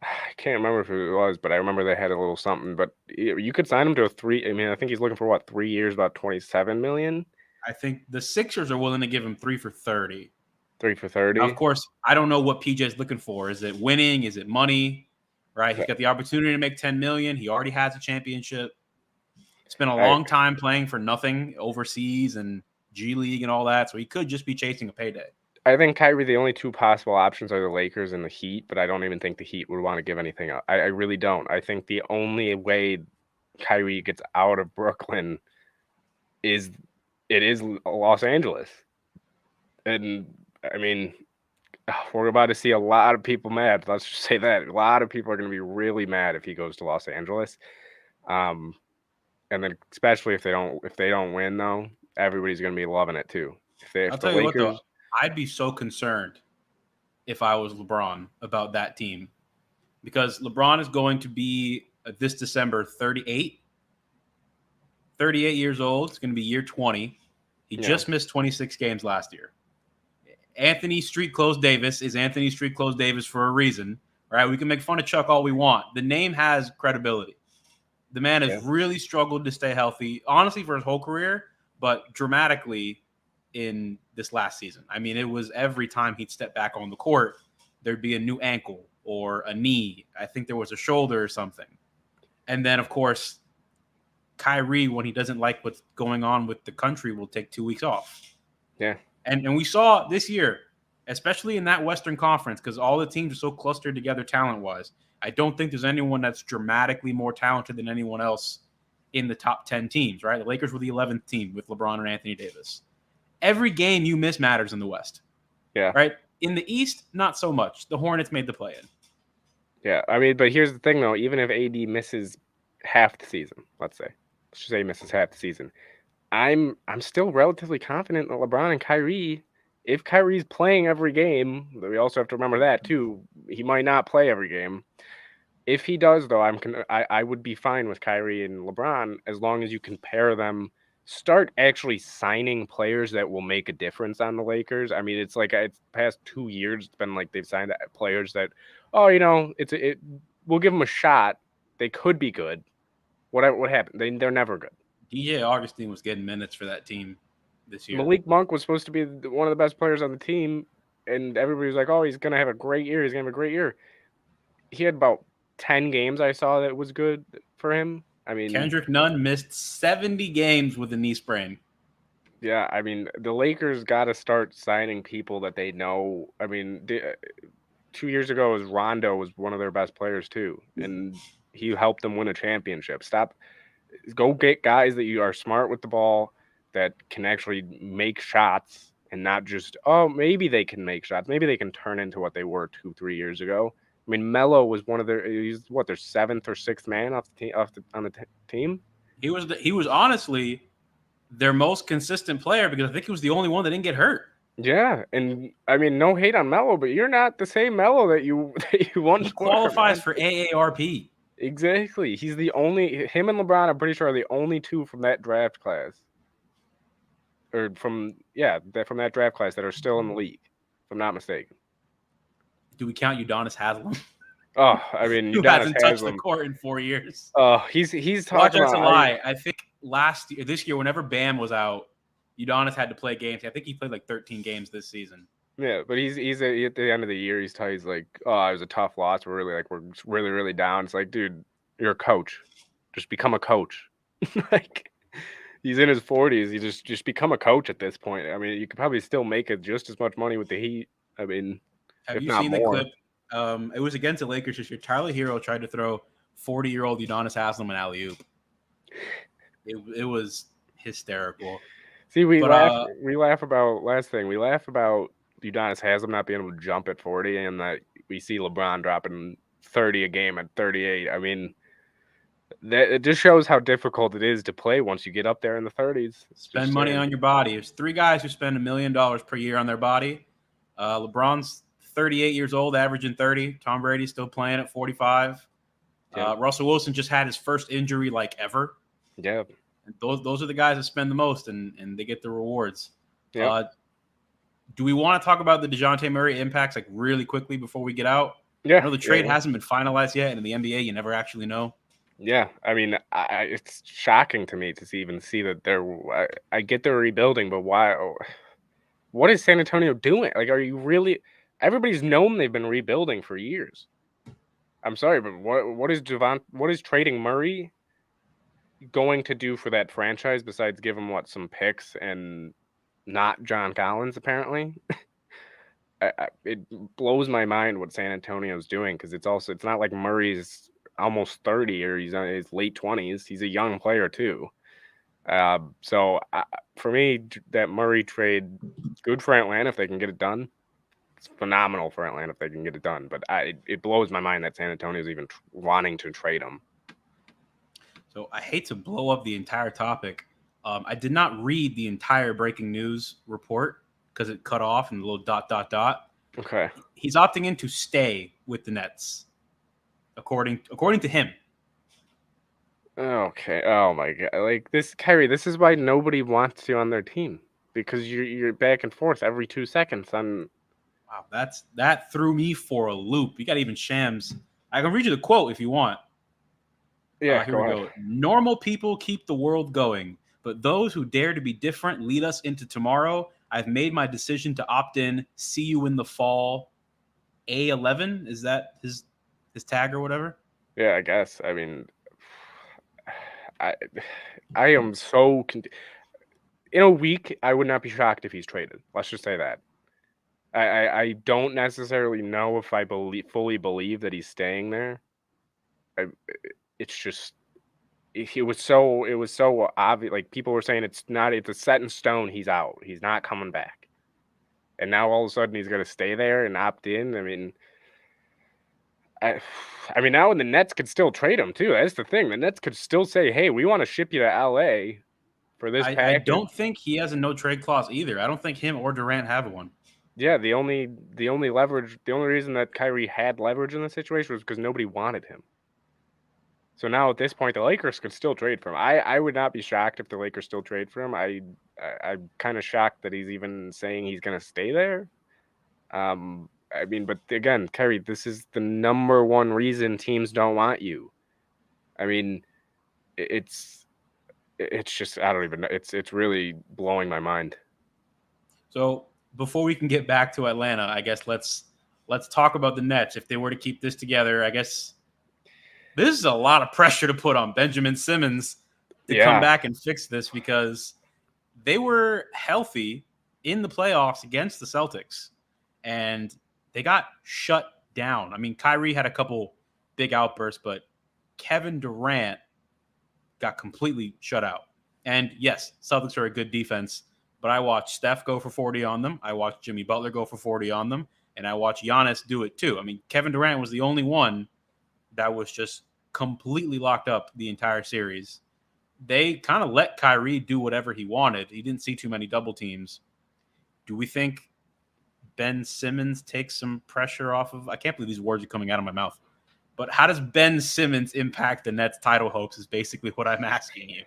I can't remember if it was, but I remember they had a little something. But you could sign him to I think he's looking for 3 years, about $27 million. I think the Sixers are willing to give him 3 for $30. 3 for $30. Now, of course, I don't know what PJ's looking for. Is it winning? Is it money? Right? He's got the opportunity to make $10 million. He already has a championship. It's been a long time playing for nothing overseas and G League and all that. So he could just be chasing a payday. I think Kyrie, the only 2 possible options are the Lakers and the Heat, but I don't even think the Heat would want to give anything up. I really don't. I think the only way Kyrie gets out of Brooklyn is Los Angeles. And, I mean, we're about to see a lot of people mad. Let's just say that. A lot of people are going to be really mad if he goes to Los Angeles. And then especially if they don't win, though, everybody's going to be loving it, too. I'll tell you what, though. I'd be so concerned if I was LeBron about that team, because LeBron is going to be this December 38. 38 years old. It's going to be year 20. He just missed 26 games last year. Anthony Street Clothes Davis is Anthony Street Clothes Davis for a reason, right? We can make fun of Chuck all we want. The name has credibility. The man has really struggled to stay healthy, honestly, for his whole career, but dramatically in this last season. I mean, it was every time he'd step back on the court, there'd be a new ankle or a knee. I think there was a shoulder or something. And then, of course, Kyrie, when he doesn't like what's going on with the country, will take 2 weeks off. Yeah. And we saw this year, especially in that Western Conference, because all the teams are so clustered together talent-wise, I don't think there's anyone that's dramatically more talented than anyone else in the top 10 teams, right? The Lakers were the 11th team with LeBron and Anthony Davis. Every game you miss matters in the West. Yeah. Right? In the East, not so much. The Hornets made the play-in. Yeah. I mean, but here's the thing, though. Even if AD misses half the season, let's just say he misses half the season, I'm still relatively confident that LeBron and Kyrie, if Kyrie's playing every game, we also have to remember that, too. He might not play every game. If he does, though, I would be fine with Kyrie and LeBron as long as you can pair them. Start actually signing players that will make a difference on the Lakers. I mean, it's like it's past 2 years. It's been like they've signed players that, we'll give them a shot. They could be good. What happened? They're never good. DJ Augustine was getting minutes for that team this year. Malik Monk was supposed to be one of the best players on the team, and everybody was like, "Oh, he's gonna have a great year. He's gonna have a great year." He had about 10 games I saw that was good for him. I mean, Kendrick Nunn missed 70 games with a knee sprain. Yeah, I mean, the Lakers got to start signing people that they know. I mean, 2 years ago, Rondo was one of their best players too, and he helped them win a championship. Go get guys that you are smart with the ball, that can actually make shots, and not just, maybe they can make shots. Maybe they can turn into what they were 2-3 years ago. I mean, Melo was he's their 7th or 6th man on the team. He was honestly their most consistent player because I think he was the only one that didn't get hurt. Yeah, and I mean, no hate on Melo, but you're not the same Melo that you once. He qualifies for AARP. Exactly. He's him and LeBron, I'm pretty sure, are the only two from that draft class. Or from that draft class that are still in the league, if I'm not mistaken. Do we count Udonis Haslam? Oh, I mean, who hasn't touched the court in 4 years. Oh, he's talking about. That's a lie. I think this year, whenever Bam was out, Udonis had to play games. I think he played like 13 games this season. Yeah, but he's at the end of the year. He's like, oh, it was a tough loss. We're really, really down. It's like, dude, you're a coach. Just become a coach. Like, he's in his 40s. You just become a coach at this point. I mean, you could probably still make just as much money with the Heat. I mean, have you seen the clip? It was against the Lakers this year. Tyler Hero tried to throw 40-year-old Udonis Haslam an alley-oop. It was hysterical. See, we laugh about Udonis Haslam not being able to jump at 40, and that we see LeBron dropping 30 a game at 38. I mean, that it just shows how difficult it is to play once you get up there in the 30s. Spend money on your body. There's 3 guys who spend $1 million per year on their body. LeBron's 38 years old, averaging 30. Tom Brady's still playing at 45. Yeah. Russell Wilson just had his first injury like ever. Yeah. And those are the guys that spend the most, and they get the rewards. Yeah. Do we want to talk about the DeJounte Murray impacts like really quickly before we get out? Yeah. I know the trade hasn't been finalized yet, and in the NBA, you never actually know. Yeah, I mean, it's shocking to me to even see that I get they're rebuilding, but why? What is San Antonio doing? Like, are you really? Everybody's known they've been rebuilding for years. I'm sorry, but what is trading Murray going to do for that franchise besides give him some picks and not John Collins apparently? It blows my mind what San Antonio's doing, because it's not like Murray's almost 30 or he's in his late 20s. He's a young player too. So for me, that Murray trade, good for Atlanta if they can get it done. It's phenomenal for Atlanta if they can get it done. But it blows my mind that San Antonio's even wanting to trade him. So I hate to blow up the entire topic. I did not read the entire breaking news report because it cut off and a little ... Okay. He's opting in to stay with the Nets, according to him. Okay. Oh my god. Like this, Kyrie. This is why nobody wants you on their team because you're back and forth every 2 seconds. Wow, that threw me for a loop. You got even Shams. I can read you the quote if you want. Yeah. Here Go we ahead. go. Normal people keep the world going, but those who dare to be different lead us into tomorrow. I've made my decision to opt in. See you in the fall. A11, is that his tag or whatever? Yeah. I guess. I mean, I I am so in a week. I would not be shocked if he's traded. Let's just say that. I don't necessarily know if I fully believe that he's staying there. I, it's just it was so obvious. Like people were saying, it's a set in stone. He's out. He's not coming back. And now all of a sudden he's going to stay there and opt in. I mean, I mean now the Nets could still trade him too. That's the thing. The Nets could still say, "Hey, we want to ship you to LA for this I package." don't think he has a no trade clause either. I don't think him or Durant have one. Yeah, the only leverage, the only reason that Kyrie had leverage in the situation was because nobody wanted him. So now at this point, the Lakers could still trade for him. I would not be shocked if the Lakers still trade for him. I'm kind of shocked that he's even saying he's going to stay there. I mean, but again, Kyrie, this is the number one reason teams don't want you. I mean, it's just I don't even know. It's really blowing my mind. So before we can get back to Atlanta, I guess let's talk about the Nets. If they were to keep this together, I guess this is a lot of pressure to put on Benjamin Simmons to come back and fix this because they were healthy in the playoffs against the Celtics and they got shut down. I mean, Kyrie had a couple big outbursts, but Kevin Durant got completely shut out. And yes, Celtics are a good defense, but I watched Steph go for 40 on them. I watched Jimmy Butler go for 40 on them. And I watched Giannis do it too. I mean, Kevin Durant was the only one that was just completely locked up the entire series. They kind of let Kyrie do whatever he wanted. He didn't see too many double teams. Do we think Ben Simmons takes some pressure off of? I can't believe these words are coming out of my mouth. But how does Ben Simmons impact the Nets' title hopes is basically what I'm asking you.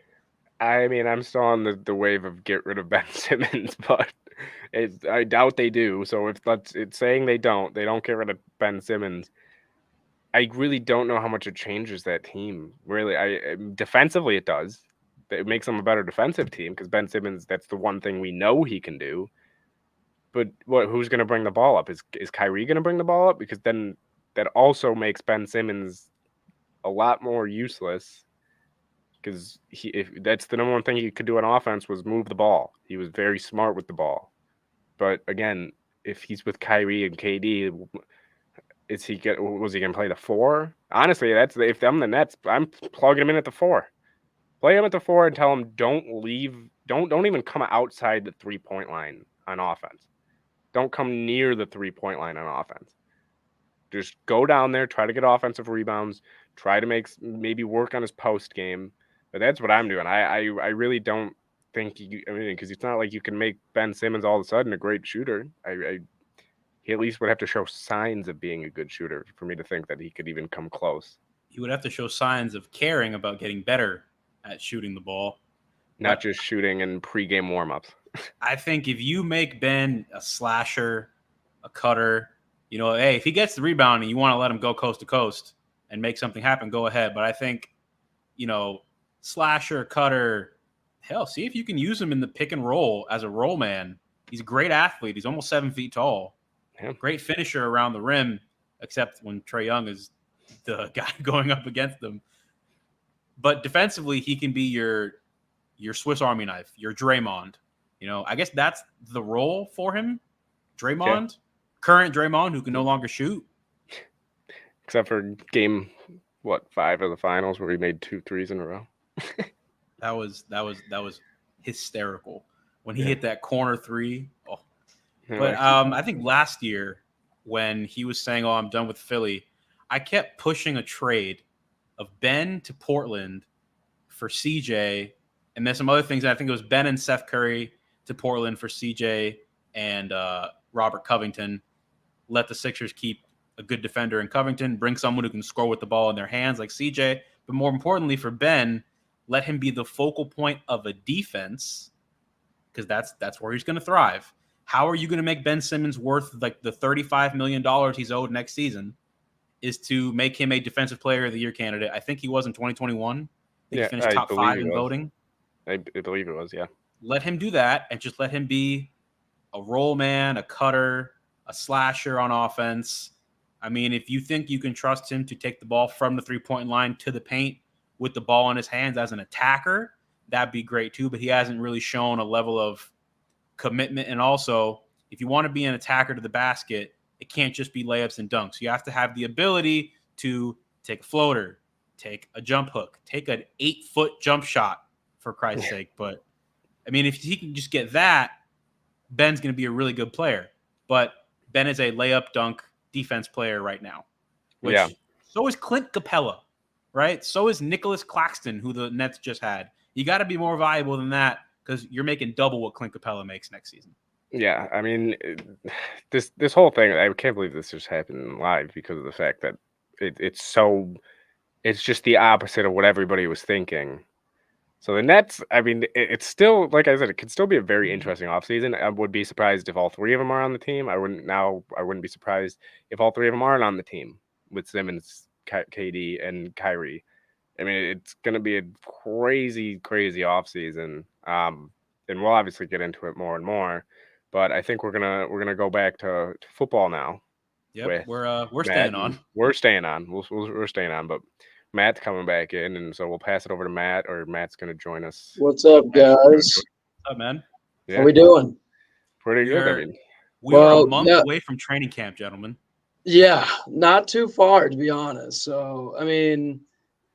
I mean, I'm still on the wave of get rid of Ben Simmons, but I doubt they do. So if it's saying they don't get rid of Ben Simmons, I really don't know how much it changes that team. Really, defensively it does. It makes them a better defensive team because Ben Simmons, that's the one thing we know he can do. But who's going to bring the ball up? Is Kyrie going to bring the ball up? Because then that also makes Ben Simmons a lot more useless. Because if that's the number one thing he could do on offense was move the ball. He was very smart with the ball. But again, if he's with Kyrie and KD, was he going to play the 4? Honestly, if I'm the Nets, I'm plugging him in at the 4. Play him at the 4 and tell him don't leave. Don't even come outside the 3-point line on offense. Don't come near the 3-point line on offense. Just go down there, try to get offensive rebounds, try to maybe work on his post game. But that's what I'm doing. I really don't think because it's not like you can make Ben Simmons all of a sudden a great shooter. He at least would have to show signs of being a good shooter for me to think that he could even come close. He would have to show signs of caring about getting better at shooting the ball. Not just shooting in pregame warmups. I think if you make Ben a slasher, a cutter, hey, if he gets the rebound and you want to let him go coast to coast and make something happen, go ahead. But I think, slasher, cutter, hell, see if you can use him in the pick and roll as a roll man. He's a great athlete. He's almost 7 feet tall. Yeah. Great finisher around the rim, except when Trae Young is the guy going up against them. But defensively, he can be your Swiss Army knife, your Draymond. I guess that's the role for him. Draymond, current Draymond, who can no longer shoot. Except for game, 5 of the finals where he made 2 threes in a row. That was hysterical when he hit that corner 3. Oh. But I think last year when he was saying, "Oh, I'm done with Philly," I kept pushing a trade of Ben to Portland for CJ, and then some other things. I think it was Ben and Seth Curry to Portland for CJ and Robert Covington. Let the Sixers keep a good defender in Covington, bring someone who can score with the ball in their hands like CJ, But more importantly for Ben, let him be the focal point of a defense, because that's where he's going to thrive. How are you going to make Ben Simmons worth like the $35 million he's owed next season? Is to make him a Defensive Player of the Year candidate. I think he was in 2021. I think he finished top 5 in voting. I believe it was, yeah. Let him do that and just let him be a roll man, a cutter, a slasher on offense. I mean, if you think you can trust him to take the ball from the three-point line to the paint with the ball in his hands as an attacker, that'd be great too. But he hasn't really shown a level of commitment. And also, if you want to be an attacker to the basket, it can't just be layups and dunks. You have to have the ability to take a floater, take a jump hook, take an 8-foot jump shot, for Christ's sake. But, I mean, if he can just get that, Ben's going to be a really good player. But Ben is a layup dunk defense player right now. So is Clint Capella, right? So is Nicholas Claxton, who the Nets just had. You got to be more valuable than that because you're making double what Clint Capella makes next season. Yeah, I mean, this whole thing, I can't believe this just happened live because of the fact that it's just the opposite of what everybody was thinking. So the Nets, I mean, it's still, like I said, it could still be a very interesting offseason. I would be surprised if all three of them are on the team. I wouldn't be surprised if all three of them aren't on the team with Simmons, KD, and Kyrie. I mean, it's going to be a crazy, crazy offseason. And we'll obviously get into it more and more. But I think we're gonna go back to football now. Yep, we're staying on. We're staying on. We're staying on. But Matt's coming back in, and so we'll pass it over to Matt, or Matt's gonna join us. What's up, guys? What's up, man? Yeah. How we doing? Pretty good. I mean, we're a month away from training camp, gentlemen. Yeah, not too far, to be honest. So, I mean,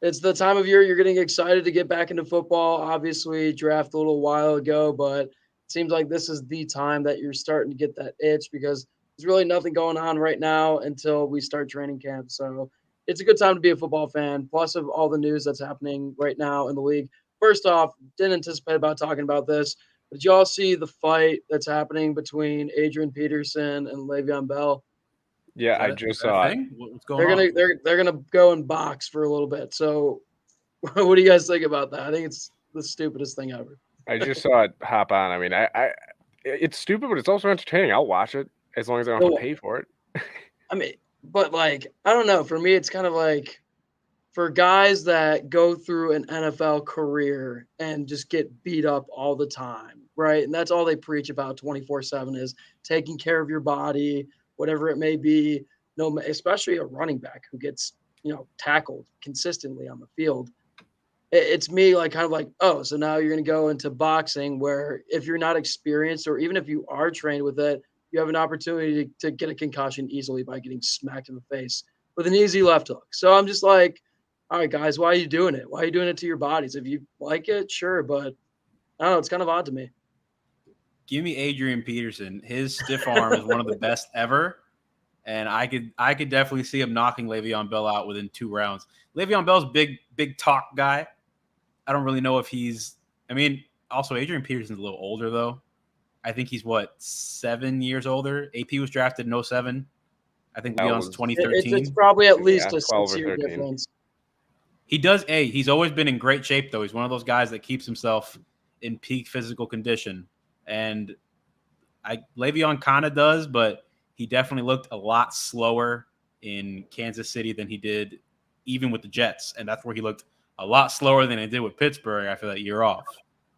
it's the time of year you're getting excited to get back into football. Obviously, draft a little while ago, but seems like this is the time that you're starting to get that itch because there's really nothing going on right now until we start training camp. So it's a good time to be a football fan, plus of all the news that's happening right now in the league. First off, didn't anticipate about talking about this, but did y'all see the fight that's happening between Adrian Peterson and Le'Veon Bell? Yeah, I just saw it. What's going on? They're gonna go and box for a little bit. So what do you guys think about that? I think it's the stupidest thing ever. I just saw it hop on. I mean, it's stupid, but it's also entertaining. I'll watch it as long as I don't have to pay for it. I mean, but like, I don't know. For me, it's kind of like for guys that go through an NFL career and just get beat up all the time, right? And that's all they preach about 24/7 is taking care of your body, whatever it may be. No, especially a running back who gets, tackled consistently on the field. It's me like kind of like, oh, so now you're going to go into boxing where if you're not experienced or even if you are trained with it, you have an opportunity to get a concussion easily by getting smacked in the face with an easy left hook. So I'm just like, all right, guys, why are you doing it? Why are you doing it to your bodies? If you like it, sure. But I don't know. It's kind of odd to me. Give me Adrian Peterson. His stiff arm is one of the best ever. And I could definitely see him knocking Le'Veon Bell out within 2 rounds. Le'Veon Bell's big talk guy. I don't really know if also Adrian Peterson's a little older though. I think he's 7 years older. AP was drafted in 2007. I think Leon's 2013. It's probably at least a 6-year difference. He's always been in great shape though. He's one of those guys that keeps himself in peak physical condition. And Le'Veon kind of does, but he definitely looked a lot slower in Kansas City than he did even with the Jets. And that's where he looked a lot slower than he did with Pittsburgh after that year off.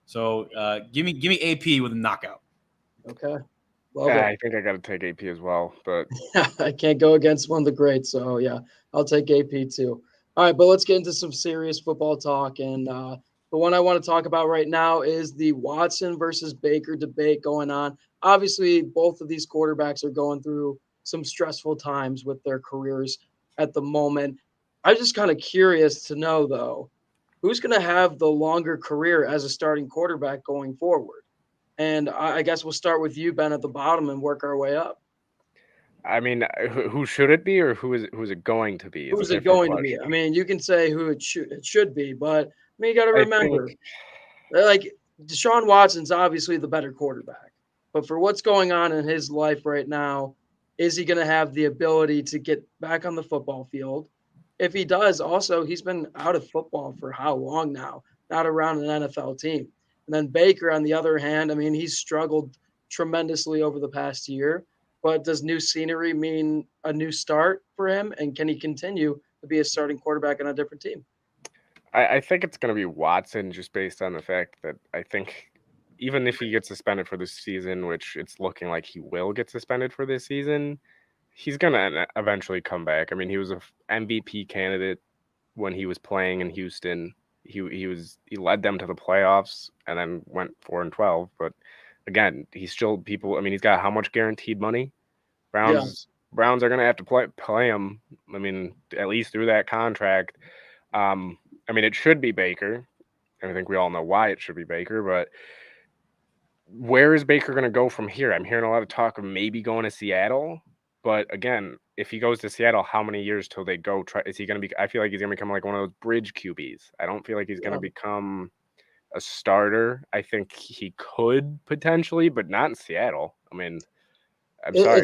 So give me AP with a knockout. Okay. I think I got to take AP as well, but I can't go against one of the greats. So yeah, I'll take AP too. All right, but let's get into some serious football talk. And the one I want to talk about right now is the Watson versus Baker debate going on. Obviously, both of these quarterbacks are going through some stressful times with their careers at the moment. I'm just kind of curious to know, though, who's going to have the longer career as a starting quarterback going forward? And I guess we'll start with you, Ben, at the bottom and work our way up. I mean, who should it be, or who's it going to be? Who's it going to be? I mean, you can say who it should be, but you got to remember, like Deshaun Watson's obviously the better quarterback, but for what's going on in his life right now, is he going to have the ability to get back on the football field? if he does, also, he's been out of football for how long now? Not around an NFL team. And then Baker, on the other hand, I mean, he's struggled tremendously over the past year. But does new scenery mean a new start for him? And can he continue to be a starting quarterback on a different team? I think it's going to be Watson just based on the fact that I think even if he gets suspended for this season, which it's looking like he will get suspended for this season, he's going to eventually come back. I mean, he was a MVP candidate when he was playing in Houston. He led them to the playoffs and then went 4-12. But again, he's still people. I mean, he's got how much guaranteed money? Browns are going to have to play him. I mean, at least through that contract. I mean, it should be Baker. I think we all know why it should be Baker, but where is Baker going to go from here? I'm hearing a lot of talk of maybe going to Seattle, but again, if he goes to Seattle, how many years till they go? Is he going to be? I feel like he's going to become like one of those bridge QBs. I don't feel like he's going to become a starter. I think he could potentially, but not in Seattle. I mean, I'm sorry.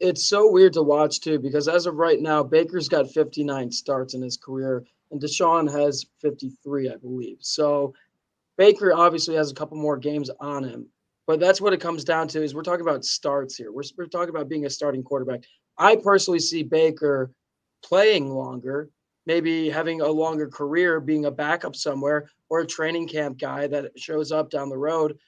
It's so weird to watch too, because as of right now, Baker's got 59 starts in his career, and Deshaun has 53, I believe. So Baker obviously has a couple more games on him, but that's what it comes down to. Is we're talking about starts here. We're talking about being a starting quarterback. I personally see Baker playing longer, maybe having a longer career, being a backup somewhere, or a training camp guy that shows up down the road.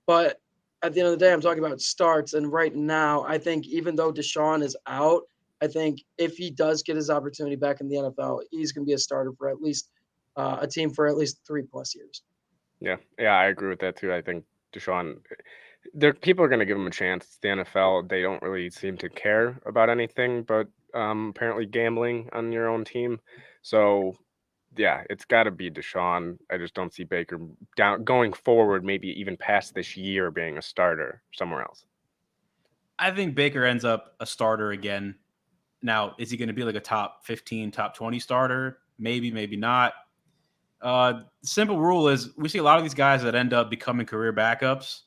But at the end of the day, I'm talking about starts. And right now, I think even though Deshaun is out, I think if he does get his opportunity back in the NFL, he's going to be a starter for at least a team for at least 3+ years. Yeah, I agree with that too. I think Deshaun, people are going to give him a chance. It's the NFL. They don't really seem to care about anything but apparently gambling on your own team. So, yeah, it's got to be Deshaun. I just don't see Baker going forward, maybe even past this year, being a starter somewhere else. I think Baker ends up a starter again. Now, is he going to be like a top 15, top 20 starter? Maybe, maybe not. Simple rule is we see a lot of these guys that end up becoming career backups.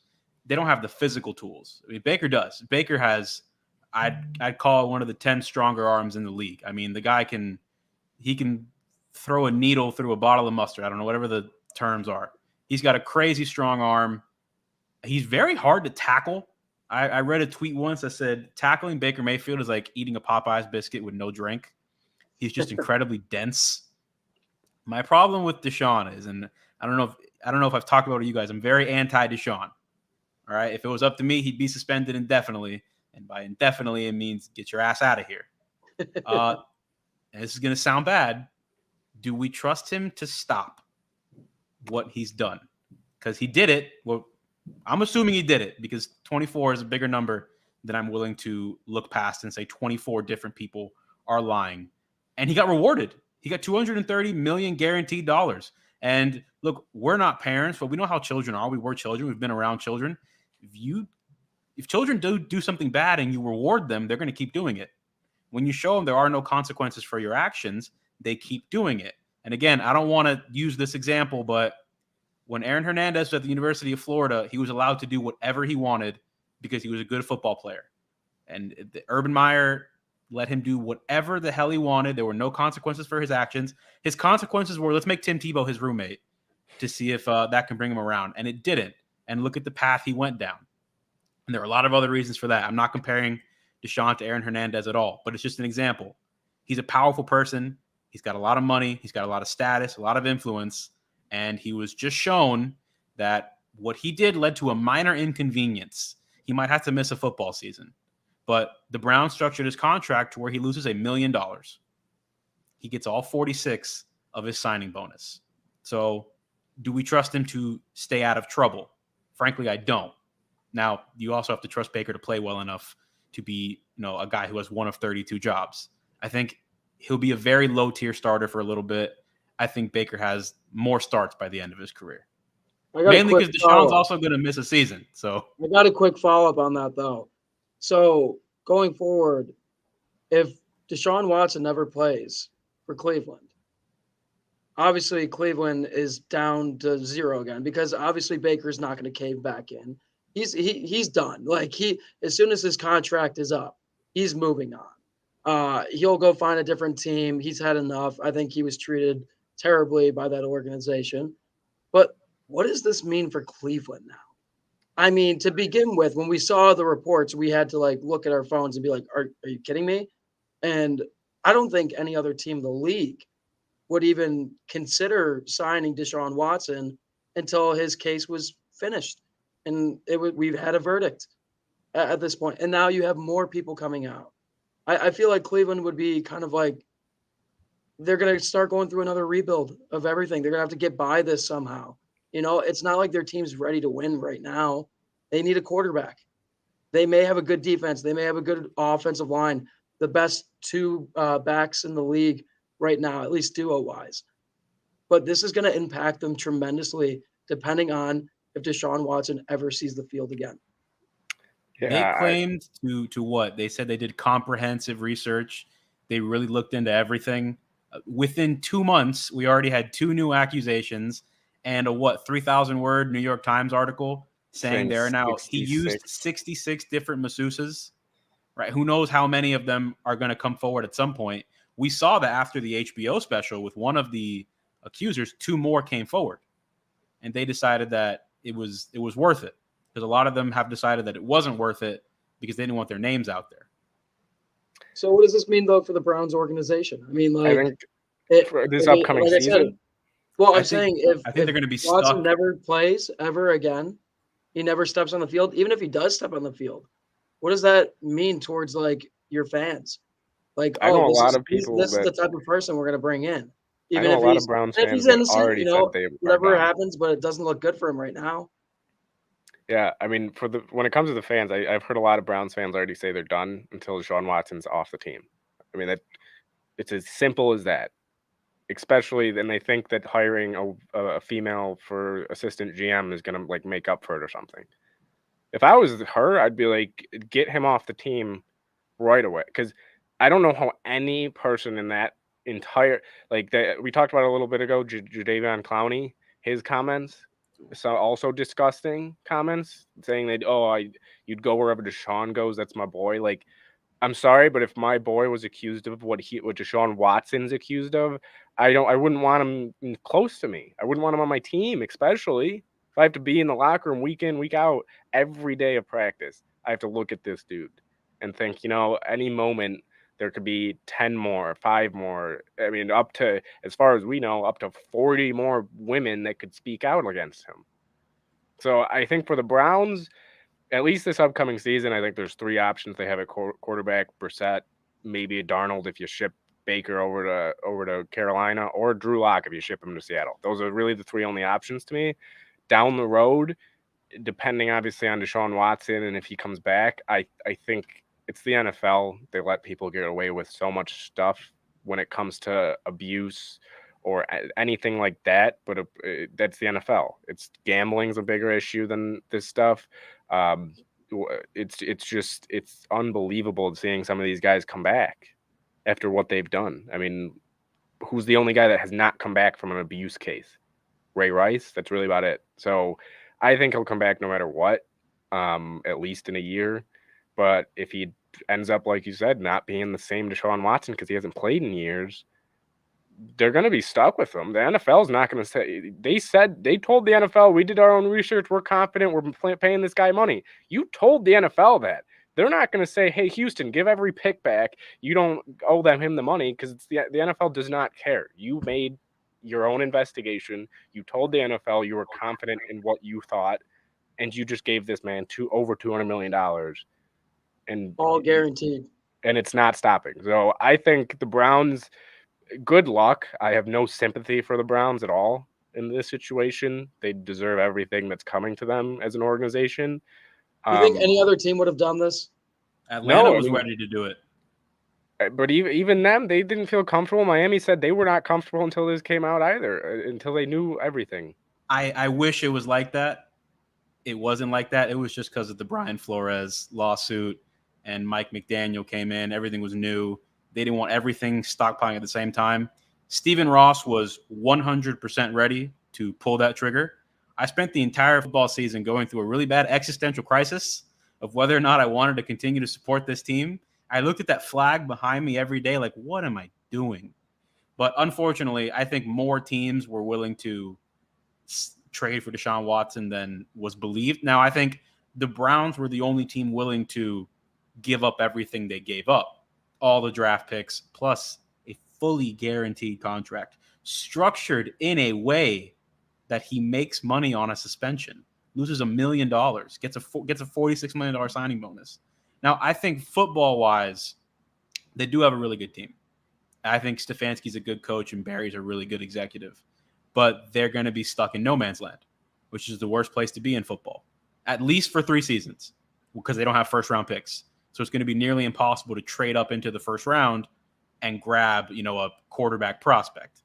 They don't have the physical tools. I mean, Baker does. Baker has, I'd call it one of the 10 stronger arms in the league. I mean, the guy can throw a needle through a bottle of mustard. I don't know, whatever the terms are. He's got a crazy strong arm. He's very hard to tackle. I read a tweet once that said tackling Baker Mayfield is like eating a Popeyes biscuit with no drink. He's just incredibly dense. My problem with Deshaun is, and I don't know if I've talked about it to you guys, I'm very anti-Deshaun. All right. If it was up to me, he'd be suspended indefinitely. And by indefinitely, it means get your ass out of here. And this is going to sound bad. Do we trust him to stop what he's done? Because he did it. Well, I'm assuming he did it because 24 is a bigger number than I'm willing to look past and say 24 different people are lying. And he got rewarded. He got $230 million guaranteed dollars. And look, we're not parents, but we know how children are. We were children. We've been around children. If children do something bad and you reward them, they're going to keep doing it. When you show them there are no consequences for your actions, they keep doing it. And again, I don't want to use this example, but when Aaron Hernandez was at the University of Florida, he was allowed to do whatever he wanted because he was a good football player. And Urban Meyer let him do whatever the hell he wanted. There were no consequences for his actions. His consequences were, let's make Tim Tebow his roommate to see if that can bring him around. And it didn't. And look at the path he went down. And there are a lot of other reasons for that. I'm not comparing Deshaun to Aaron Hernandez at all, but it's just an example. He's a powerful person. He's got a lot of money. He's got a lot of status, a lot of influence. And he was just shown that what he did led to a minor inconvenience. He might have to miss a football season. But the Browns structured his contract to where he loses $1 million. He gets all 46 of his signing bonus. So do we trust him to stay out of trouble? Frankly, I don't. Now, you also have to trust Baker to play well enough to be, a guy who has one of 32 jobs. I think he'll be a very low-tier starter for a little bit. I think Baker has more starts by the end of his career. Mainly because Deshaun's also going to miss a season. So I got a quick follow-up on that, though. So going forward, if Deshaun Watson never plays for Cleveland, obviously Cleveland is down to 0 again because obviously Baker's not going to cave back in. He's done. Like as soon as his contract is up, he's moving on. He'll go find a different team. He's had enough. I think he was treated terribly by that organization. But what does this mean for Cleveland now? I mean, to begin with, when we saw the reports, we had to look at our phones and be like, are you kidding me? And I don't think any other team in the league would even consider signing Deshaun Watson until his case was finished. And we've had a verdict at this point. And now you have more people coming out. I feel like Cleveland would be kind of like they're going to start going through another rebuild of everything. They're going to have to get by this somehow. It's not like their team's ready to win right now. They need a quarterback. They may have a good defense. They may have a good offensive line, the best two backs in the league right now, at least duo-wise. But this is going to impact them tremendously depending on if Deshaun Watson ever sees the field again. Yeah, they claimed to what? They said they did comprehensive research. They really looked into everything. Within 2 months, we already had 2 new accusations and a 3,000-word New York Times article saying there now 66. He used 66 different masseuses, right? Who knows how many of them are going to come forward at some point. We saw that after the HBO special with one of the accusers, 2 more came forward, and they decided that it was worth it, because a lot of them have decided that it wasn't worth it because they didn't want their names out there. So what does this mean, though, for the Browns organization? I mean, I think for this upcoming season. I'm saying if they're going to be Watson stuck. never plays ever again, he never steps on the field, even if he does step on the field, what does that mean towards your fans? I know a lot of people. This is the type of person we're going to bring in. Even if he's Browns fans, he's innocent, already said they whatever happens, but it doesn't look good for him right now. Yeah, I mean, when it comes to the fans, I've heard a lot of Browns fans already say they're done until Deshaun Watson's off the team. I mean, it's as simple as that. Especially, then they think that hiring a female for assistant GM is going to make up for it or something. If I was her, I'd be like, get him off the team right away, because I don't know how any person in that entire we talked about a little bit ago, Jadeveon Clowney, his comments. So also disgusting comments saying that, you'd go wherever Deshaun goes. That's my boy. I'm sorry, but if my boy was accused of what Deshaun Watson's accused of, I wouldn't want him close to me. I wouldn't want him on my team, especially if I have to be in the locker room week in, week out, every day of practice. I have to look at this dude and think, any moment there could be 10 more, 5 more. I mean, up to, as far as we know, up to 40 more women that could speak out against him. So I think for the Browns, at least this upcoming season, I think there's 3 options they have at quarterback: Brissett, maybe a Darnold if you ship Baker over to Carolina, or Drew Lock if you ship him to Seattle. Those are really the 3 only options to me. Down the road, depending obviously on Deshaun Watson and if he comes back, I think it's the NFL. They let people get away with so much stuff when it comes to abuse or anything like that. But that's the NFL. It's gambling's a bigger issue than this stuff. It's unbelievable seeing some of these guys come back after what they've done. I mean, who's the only guy that has not come back from an abuse case? Ray Rice. That's really about it. So I think he'll come back no matter what, at least in a year. But if he ends up, like you said, not being the same Deshaun Watson because he hasn't played in years, they're going to be stuck with him. The NFL is not going to say. They told the NFL, we did our own research. We're confident. We're paying this guy money. You told the NFL that. They're not going to say, hey, Houston, give every pick back. You don't owe him the money, because the NFL does not care. You made your own investigation. You told the NFL you were confident in what you thought, and you just gave this man over $200 million. And all guaranteed. And it's not stopping. So I think the Browns, good luck. I have no sympathy for the Browns at all in this situation. They deserve everything that's coming to them as an organization. Do you think any other team would have done this? Atlanta was ready to do it. But even them, they didn't feel comfortable. Miami said they were not comfortable until this came out either, until they knew everything. I wish it was like that. It wasn't like that. It was just because of the Brian Flores lawsuit and Mike McDaniel came in. Everything was new. They didn't want everything stockpiling at the same time. Stephen Ross was 100% ready to pull that trigger. I spent the entire football season going through a really bad existential crisis of whether or not I wanted to continue to support this team I looked at that flag behind me every day like, what am I doing? But unfortunately, I think more teams were willing to trade for Deshaun Watson than was believed. Now, I think the Browns were the only team willing to give up everything they gave up, all the draft picks, plus a fully guaranteed contract structured in a way that he makes money on a suspension, loses $1 million, gets a $46 million signing bonus. Now, I think football-wise, they do have a really good team. I think Stefanski's a good coach and Barry's a really good executive. But they're going to be stuck in no man's land, which is the worst place to be in football, at least for 3 seasons, because they don't have first-round picks. So it's going to be nearly impossible to trade up into the first round and grab, a quarterback prospect.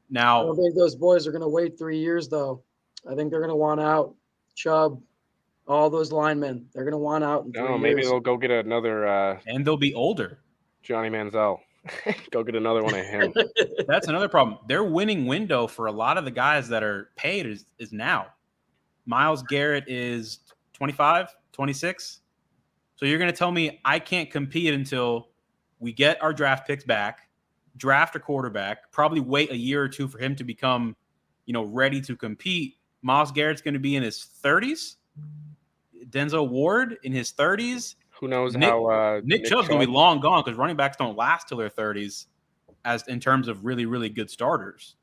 Now, I don't think those boys are going to wait 3 years, though. I think they're going to want out. Chubb, all those linemen, they're going to want out in 3 years. Maybe they'll go get another. And they'll be older. Johnny Manziel. Go get another one of him. That's another problem. Their winning window for a lot of the guys that are paid is now. Myles Garrett is 25, 26. So you're going to tell me I can't compete until we get our draft picks back, draft a quarterback, probably wait a year or two for him to become, ready to compete. Myles Garrett's going to be in his 30s. Denzel Ward in his 30s. Who knows how Nick Chubb's going to be long gone because running backs don't last till their 30s as in terms of really, really good starters.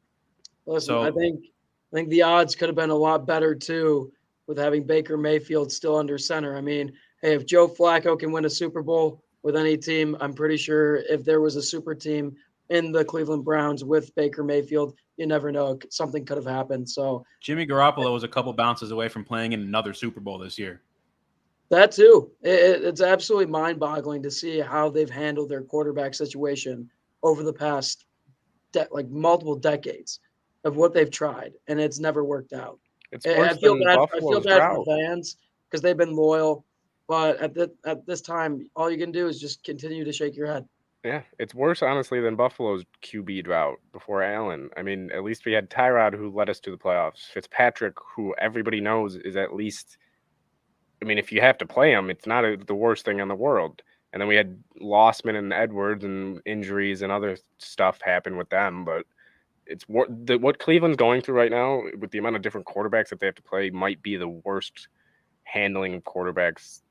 Listen, I think the odds could have been a lot better too with having Baker Mayfield still under center. I mean, hey, if Joe Flacco can win a Super Bowl with any team, I'm pretty sure if there was a super team in the Cleveland Browns with Baker Mayfield, you never know. Something could have happened. So Jimmy Garoppolo was a couple bounces away from playing in another Super Bowl this year. That too. It's absolutely mind-boggling to see how they've handled their quarterback situation over the past multiple decades of what they've tried, and it's never worked out. I feel bad for the fans because they've been loyal, but at this time, all you can do is just continue to shake your head. Yeah, it's worse, honestly, than Buffalo's QB drought before Allen. I mean, at least we had Tyrod, who led us to the playoffs. Fitzpatrick, who everybody knows is at least – I mean, if you have to play him, it's not the worst thing in the world. And then we had Lossman and Edwards and injuries and other stuff happen with them. But it's what Cleveland's going through right now with the amount of different quarterbacks that they have to play might be the worst handling of quarterbacks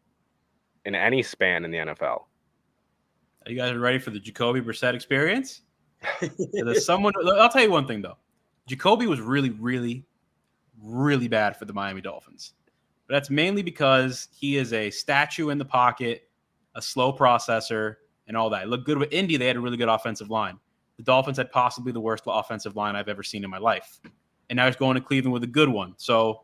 in any span in the NFL. Are you guys ready for the Jacoby Brissett experience? I'll tell you one thing, though. Jacoby was really, really, really bad for the Miami Dolphins. But that's mainly because he is a statue in the pocket, a slow processor, and all that. It looked good with Indy. They had a really good offensive line. The Dolphins had possibly the worst offensive line I've ever seen in my life. And now he's going to Cleveland with a good one. So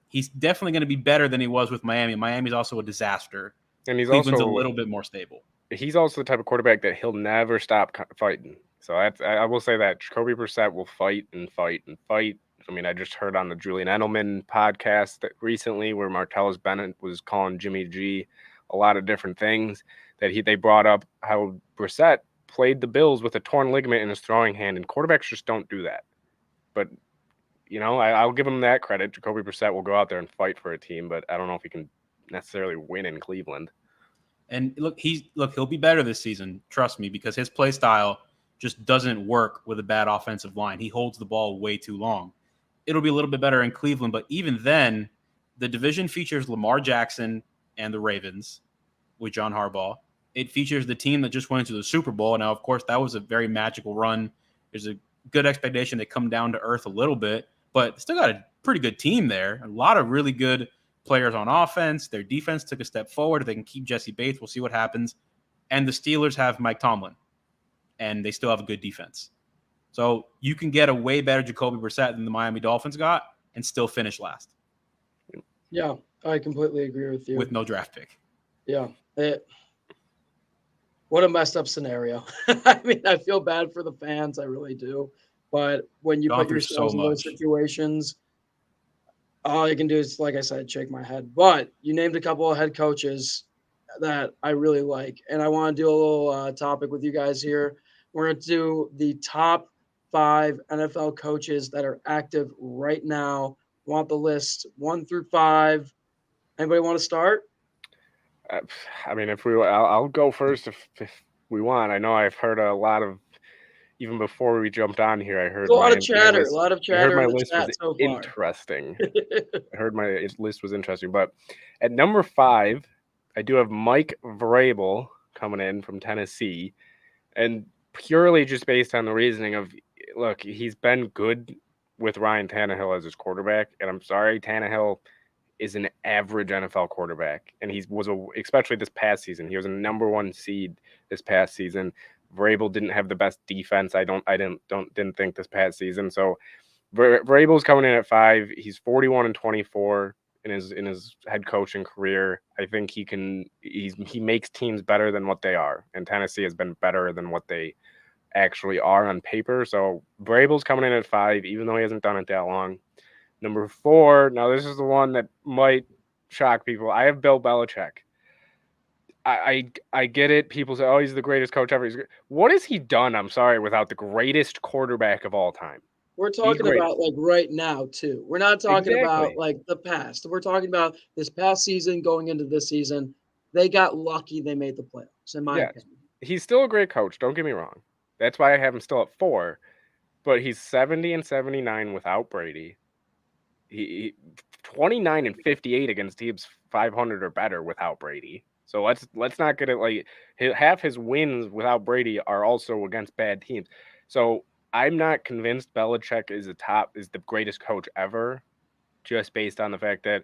he's definitely going to be better than he was with Miami. Miami's also a disaster. And Cleveland's a little bit more stable. He's also the type of quarterback that he'll never stop fighting. So I will say that Jacoby Brissett will fight and fight and fight. I mean, I just heard on the Julian Edelman podcast recently where Martellus Bennett was calling Jimmy G a lot of different things that they brought up how Brissett played the Bills with a torn ligament in his throwing hand, and quarterbacks just don't do that. But, I'll give him that credit. Jacoby Brissett will go out there and fight for a team, but I don't know if he can necessarily win in Cleveland. And he'll be better this season, trust me, because his play style just doesn't work with a bad offensive line. He holds the ball way too long. It'll be a little bit better in Cleveland, but even then, the division features Lamar Jackson and the Ravens with John Harbaugh. It features the team that just went to the Super Bowl. Now, of course, that was a very magical run. There's a good expectation they come down to earth a little bit, but still got a pretty good team there. A lot of really good players on offense. Their defense took a step forward. If they can keep Jesse Bates, we'll see what happens. And the Steelers have Mike Tomlin, and they still have a good defense. So you can get a way better Jacoby Brissett than the Miami Dolphins got and still finish last. Yeah, I completely agree with you. With no draft pick. Yeah. What a messed up scenario. I mean, I feel bad for the fans. I really do. But when you put yourselves in those situations, all you can do is, like I said, shake my head. But you named a couple of head coaches that I really like. And I want to do a little topic with you guys here. We're going to do the top 5 NFL coaches that are active right now. Want the list 1 through 5. Anybody want to start? I mean, I'll go first if we want. I know I've heard a lot of, even before we jumped on here, I heard There's a lot of my chatter. A list. lot of I heard chatter my in the list was chat so far. interesting. I heard my list was interesting. But at number 5, I do have Varable coming in from Tennessee. And purely just based on the reasoning of, look, he's been good with Ryan Tannehill as his quarterback. And I'm sorry, Tannehill is an average NFL quarterback. And especially this past season, he was a number 1 seed this past season. Vrabel didn't have the best defense. I didn't think this past season. So Vrabel's coming in at 5. He's 41-24 in his head coaching career. I think he makes teams better than what they are, and Tennessee has been better than what they actually are on paper. So Vrabel's coming in at 5, even though he hasn't done it that long. Number 4. Now this is the one that might shock people. I have Bill Belichick. I get it. People say, "Oh, he's the greatest coach ever." What has he done? I'm sorry, without the greatest quarterback of all time. We're talking about like right now too. We're not talking about like the past. We're talking about this past season going into this season. They got lucky they made the playoffs, in my opinion. He's still a great coach, don't get me wrong. That's why I have him still at 4. But he's 70-79 without Brady. He 29-58 against teams 500 or better without Brady. So let's not get it like half his wins without Brady are also against bad teams. So I'm not convinced Belichick is the greatest coach ever, just based on the fact that,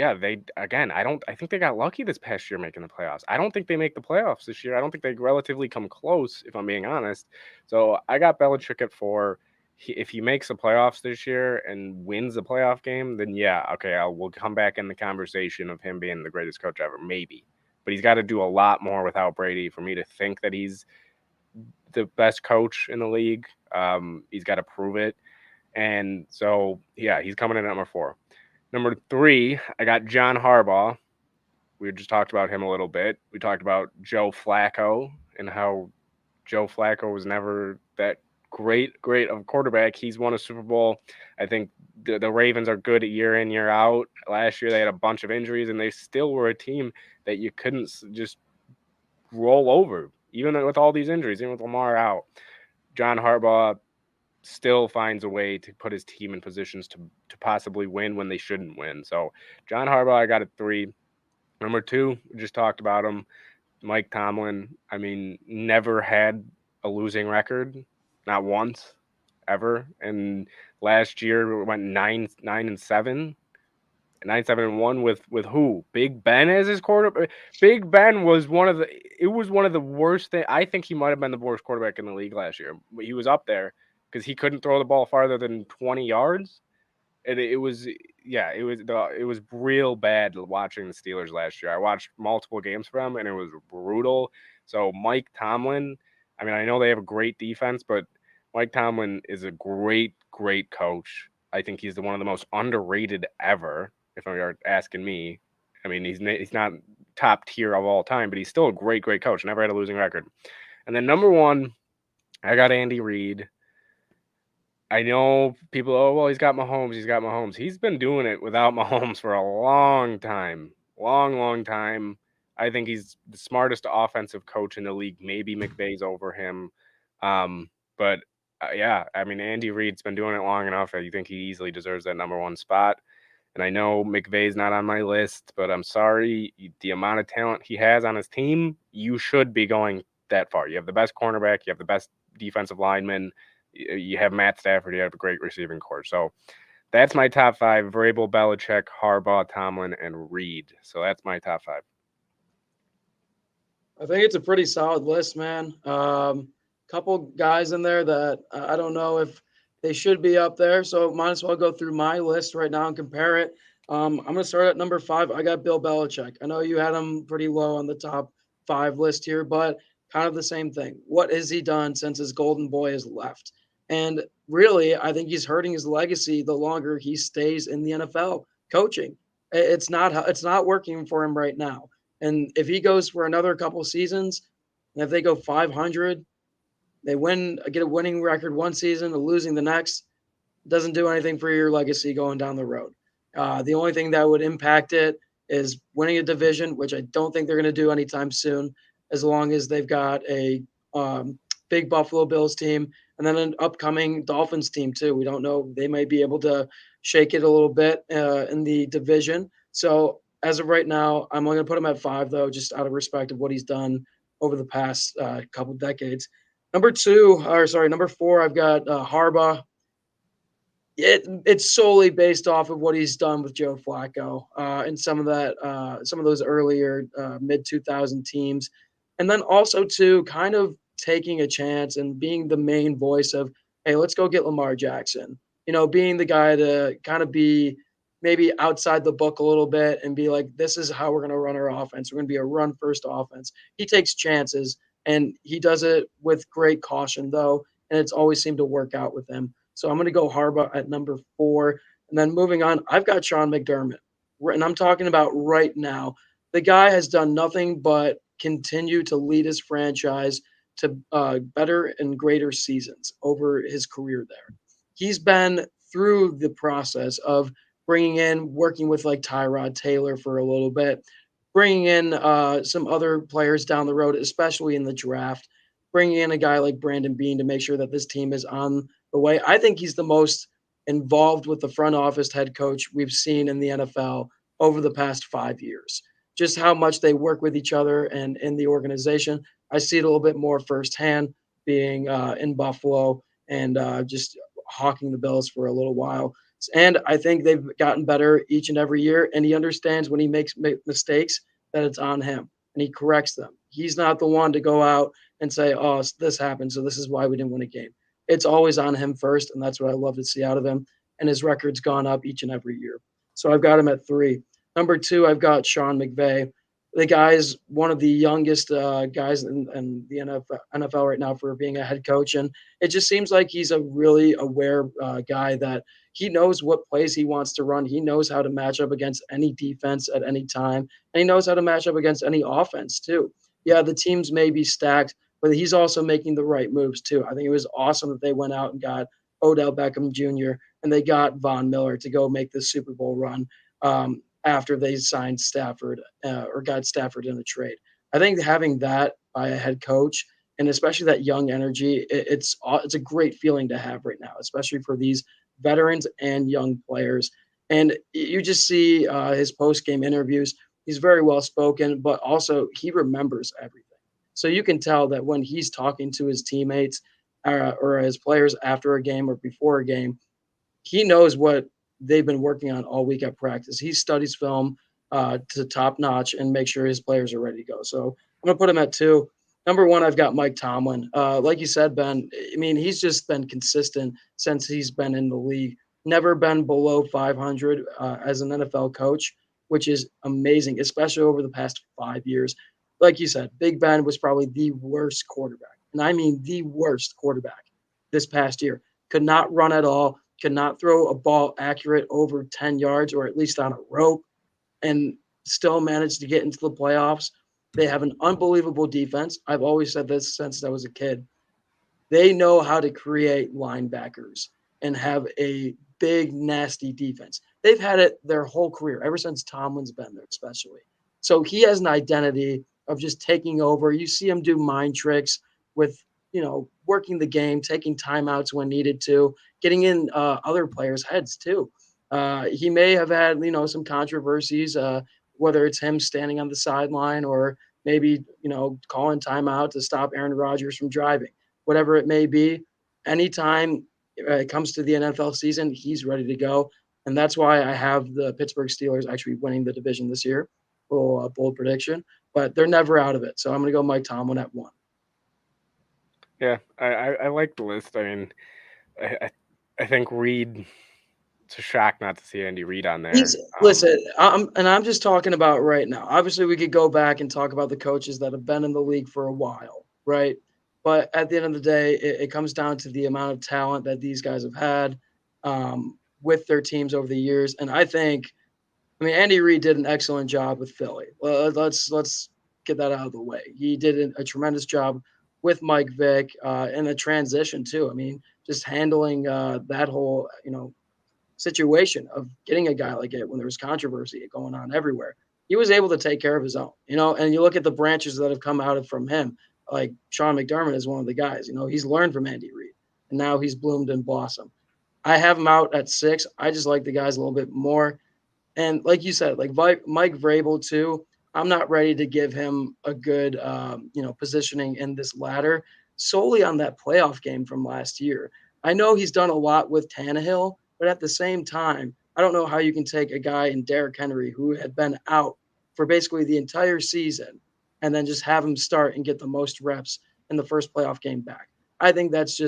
I think they got lucky this past year making the playoffs. I don't think they make the playoffs this year. I don't think they relatively come close, if I'm being honest. So I got Belichick at 4. If he makes the playoffs this year and wins the playoff game, then we'll come back in the conversation of him being the greatest coach ever, maybe. But he's got to do a lot more without Brady for me to think that he's the best coach in the league. He's got to prove it. And so, he's coming in at number 4. Number 3, I got John Harbaugh. We just talked about him a little bit. We talked about Joe Flacco and how Joe Flacco was never that great of quarterback. He's won a Super Bowl. I think the Ravens are good year in, year out. Last year they had a bunch of injuries, and they still were a team that you couldn't just roll over, even with all these injuries, even with Lamar out. John Harbaugh still finds a way to put his team in positions to possibly win when they shouldn't win. So John Harbaugh, I got a 3. Number 2, we just talked about him, Mike Tomlin. I mean, never had a losing record, not once, ever. And last year we went 9-7. 9-7-1 with who? Big Ben as his quarterback. Big Ben was one of the worst things. I think he might have been the worst quarterback in the league last year. He was up there because he couldn't throw the ball farther than 20 yards. And it was real bad watching the Steelers last year. I watched multiple games for them, and it was brutal. So Mike Tomlin, I mean, I know they have a great defense, but Mike Tomlin is a great coach. I think he's one of the most underrated ever, if you're asking me. I mean, he's not top tier of all time, but he's still a great coach. Never had a losing record. And then number 1, I got Andy Reid. I know people, he's got Mahomes. He's been doing it without Mahomes for a long time. Long time. I think he's the smartest offensive coach in the league. Maybe Mcveigh's over him. But I mean, Andy Reid's been doing it long enough. I think he easily deserves that number 1 spot. And I know McVay's not on my list, but I'm sorry. The amount of talent he has on his team, you should be going that far. You have the best cornerback. You have the best defensive lineman. You have Matt Stafford. You have a great receiving corps. So that's my top 5: Vrabel, Belichick, Harbaugh, Tomlin, and Reid. So that's my top 5. I think it's a pretty solid list, man. Couple guys in there that I don't know if they should be up there. So might as well go through my list right now and compare it. I'm going to start at number 5. I got Bill Belichick. I know you had him pretty low on the top 5 list here, but kind of the same thing. What has he done since his golden boy has left? And really, I think he's hurting his legacy the longer he stays in the NFL coaching. It's not working for him right now. And if he goes for another couple seasons, and if they go 500, they get a winning record one season, and losing the next, doesn't do anything for your legacy going down the road. The only thing that would impact it is winning a division, which I don't think they're going to do anytime soon, as long as they've got a big Buffalo Bills team and then an upcoming Dolphins team too. We don't know. They might be able to shake it a little bit in the division. So as of right now, I'm only going to put him at 5, though, just out of respect of what he's done over the past couple decades. Number 4, I've got Harbaugh. It's solely based off of what he's done with Joe Flacco and some of those earlier mid 2000 teams, and then also to kind of taking a chance and being the main voice of, hey, let's go get Lamar Jackson. Being the guy to kind of be maybe outside the book a little bit and be like, this is how we're going to run our offense. We're going to be a run first offense. He takes chances and he does it with great caution, though, and it's always seemed to work out with him. So I'm going to go Harbaugh at number 4. And then moving on, I've got Sean McDermott. And I'm talking about right now. The guy has done nothing but continue to lead his franchise to better and greater seasons over his career there. He's been through the process of working with like Tyrod Taylor for a little bit, bringing in some other players down the road, especially in the draft, bringing in a guy like Brandon Beane to make sure that this team is on the way. I think he's the most involved with the front office head coach we've seen in the NFL over the past 5 years. Just how much they work with each other and in the organization. I see it a little bit more firsthand being in Buffalo and just hawking the Bills for a little while. And I think they've gotten better each and every year. And he understands when he makes mistakes that it's on him and he corrects them. He's not the one to go out and say, oh, this happened, so this is why we didn't win a game. It's always on him first, and that's what I love to see out of him. And his record's gone up each and every year. So I've got him at 3. Number 2, I've got Sean McVay. The guy's one of the youngest guys in the NFL right now for being a head coach. And it just seems like he's a really aware guy that he knows what plays he wants to run. He knows how to match up against any defense at any time. And he knows how to match up against any offense, too. Yeah, the teams may be stacked, but he's also making the right moves, too. I think it was awesome that they went out and got Odell Beckham Jr. and they got Von Miller to go make the Super Bowl run after they signed Stafford or got Stafford in a trade. I think having that by a head coach and especially that young energy, it's a great feeling to have right now, especially for these veterans and young players. And you just see his post-game interviews. He's very well spoken, but also he remembers everything. So you can tell that when he's talking to his teammates or his players after a game or before a game, he knows what they've been working on all week at practice. He studies film to top notch and make sure his players are ready to go. So I'm going to put him at 2. Number 1, I've got Mike Tomlin. Like you said, Ben, I mean, he's just been consistent since he's been in the league. Never been below 500 as an NFL coach, which is amazing, especially over the past 5 years. Like you said, Big Ben was probably the worst quarterback. And I mean the worst quarterback this past year. Could not run at all, could not throw a ball accurate over 10 yards or at least on a rope, and still managed to get into the playoffs. They have an unbelievable defense. I've always said this since I was a kid. They know how to create linebackers and have a big, nasty defense. They've had it their whole career, ever since Tomlin's been there, especially. So he has an identity of just taking over. You see him do mind tricks with, working the game, taking timeouts when needed to, getting in other players' heads too. He may have had, some controversies, whether it's him standing on the sideline or maybe, calling timeout to stop Aaron Rodgers from driving, whatever it may be. Anytime it comes to the NFL season, he's ready to go. And that's why I have the Pittsburgh Steelers actually winning the division this year. A little bold prediction, but they're never out of it. So I'm going to go Mike Tomlin at 1. Yeah, I like the list. I mean, I think Reid. It's a shock not to see Andy Reid on there. Listen, I'm just talking about right now. Obviously, we could go back and talk about the coaches that have been in the league for a while, right? But at the end of the day, it comes down to the amount of talent that these guys have had with their teams over the years. And Andy Reid did an excellent job with Philly. Let's get that out of the way. He did a tremendous job with Mcveigh in a transition too. I mean, just handling that whole, situation of getting a guy like it when there was controversy going on everywhere. he was able to take care of his own, and you look at the branches that have come out from him, like Sean McDermott is one of the guys, he's learned from Andy Reid and now he's bloomed and blossomed. I have him out at 6. I just like the guys a little bit more. And like you said, like Mike Vrabel too, I'm not ready to give him a good, positioning in this ladder solely on that playoff game from last year. I know he's done a lot with Tannehill, but at the same time, I don't know how you can take a guy in Derrick Henry who had been out for basically the entire season and then just have him start and get the most reps in the first playoff game back. I think that's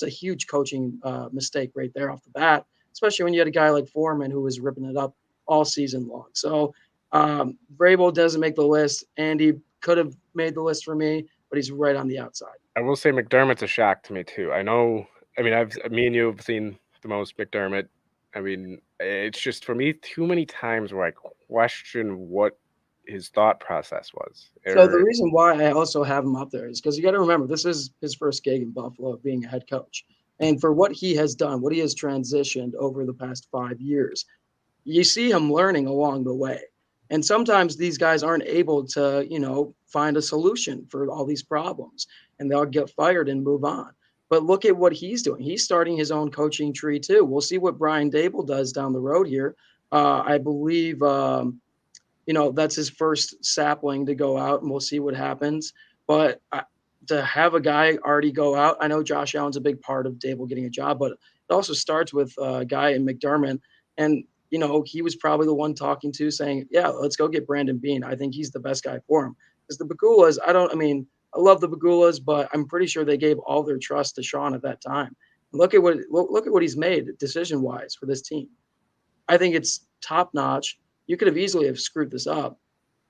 a huge coaching mistake right there off the bat, especially when you had a guy like Foreman who was ripping it up all season long. So Vrabel doesn't make the list. Andy could have made the list for me, but he's right on the outside. I will say McDermott's a shock to me too. Me and you have seen the most McDermott. I mean, it's just for me too many times where I question what his thought process was. So the reason why I also have him up there is because you got to remember this is his first gig in Buffalo being a head coach, and for what he has done, what he has transitioned over the past 5 years, you see him learning along the way. And sometimes these guys aren't able to, find a solution for all these problems, and they'll get fired and move on. But look at what he's doing. He's starting his own coaching tree too. We'll see what Brian Dable does down the road here. I believe, that's his first sapling to go out, and we'll see what happens. But to have a guy already go out, I know Josh Allen's a big part of Dable getting a job, but it also starts with a guy in McDermott. And he was probably the one talking to saying, yeah, let's go get Brandon Beane. I think he's the best guy for him. Because the Bagulas, I love the Bagulas, but I'm pretty sure they gave all their trust to Sean at that time. Look at what he's made decision-wise for this team. I think it's top-notch. You could have easily have screwed this up.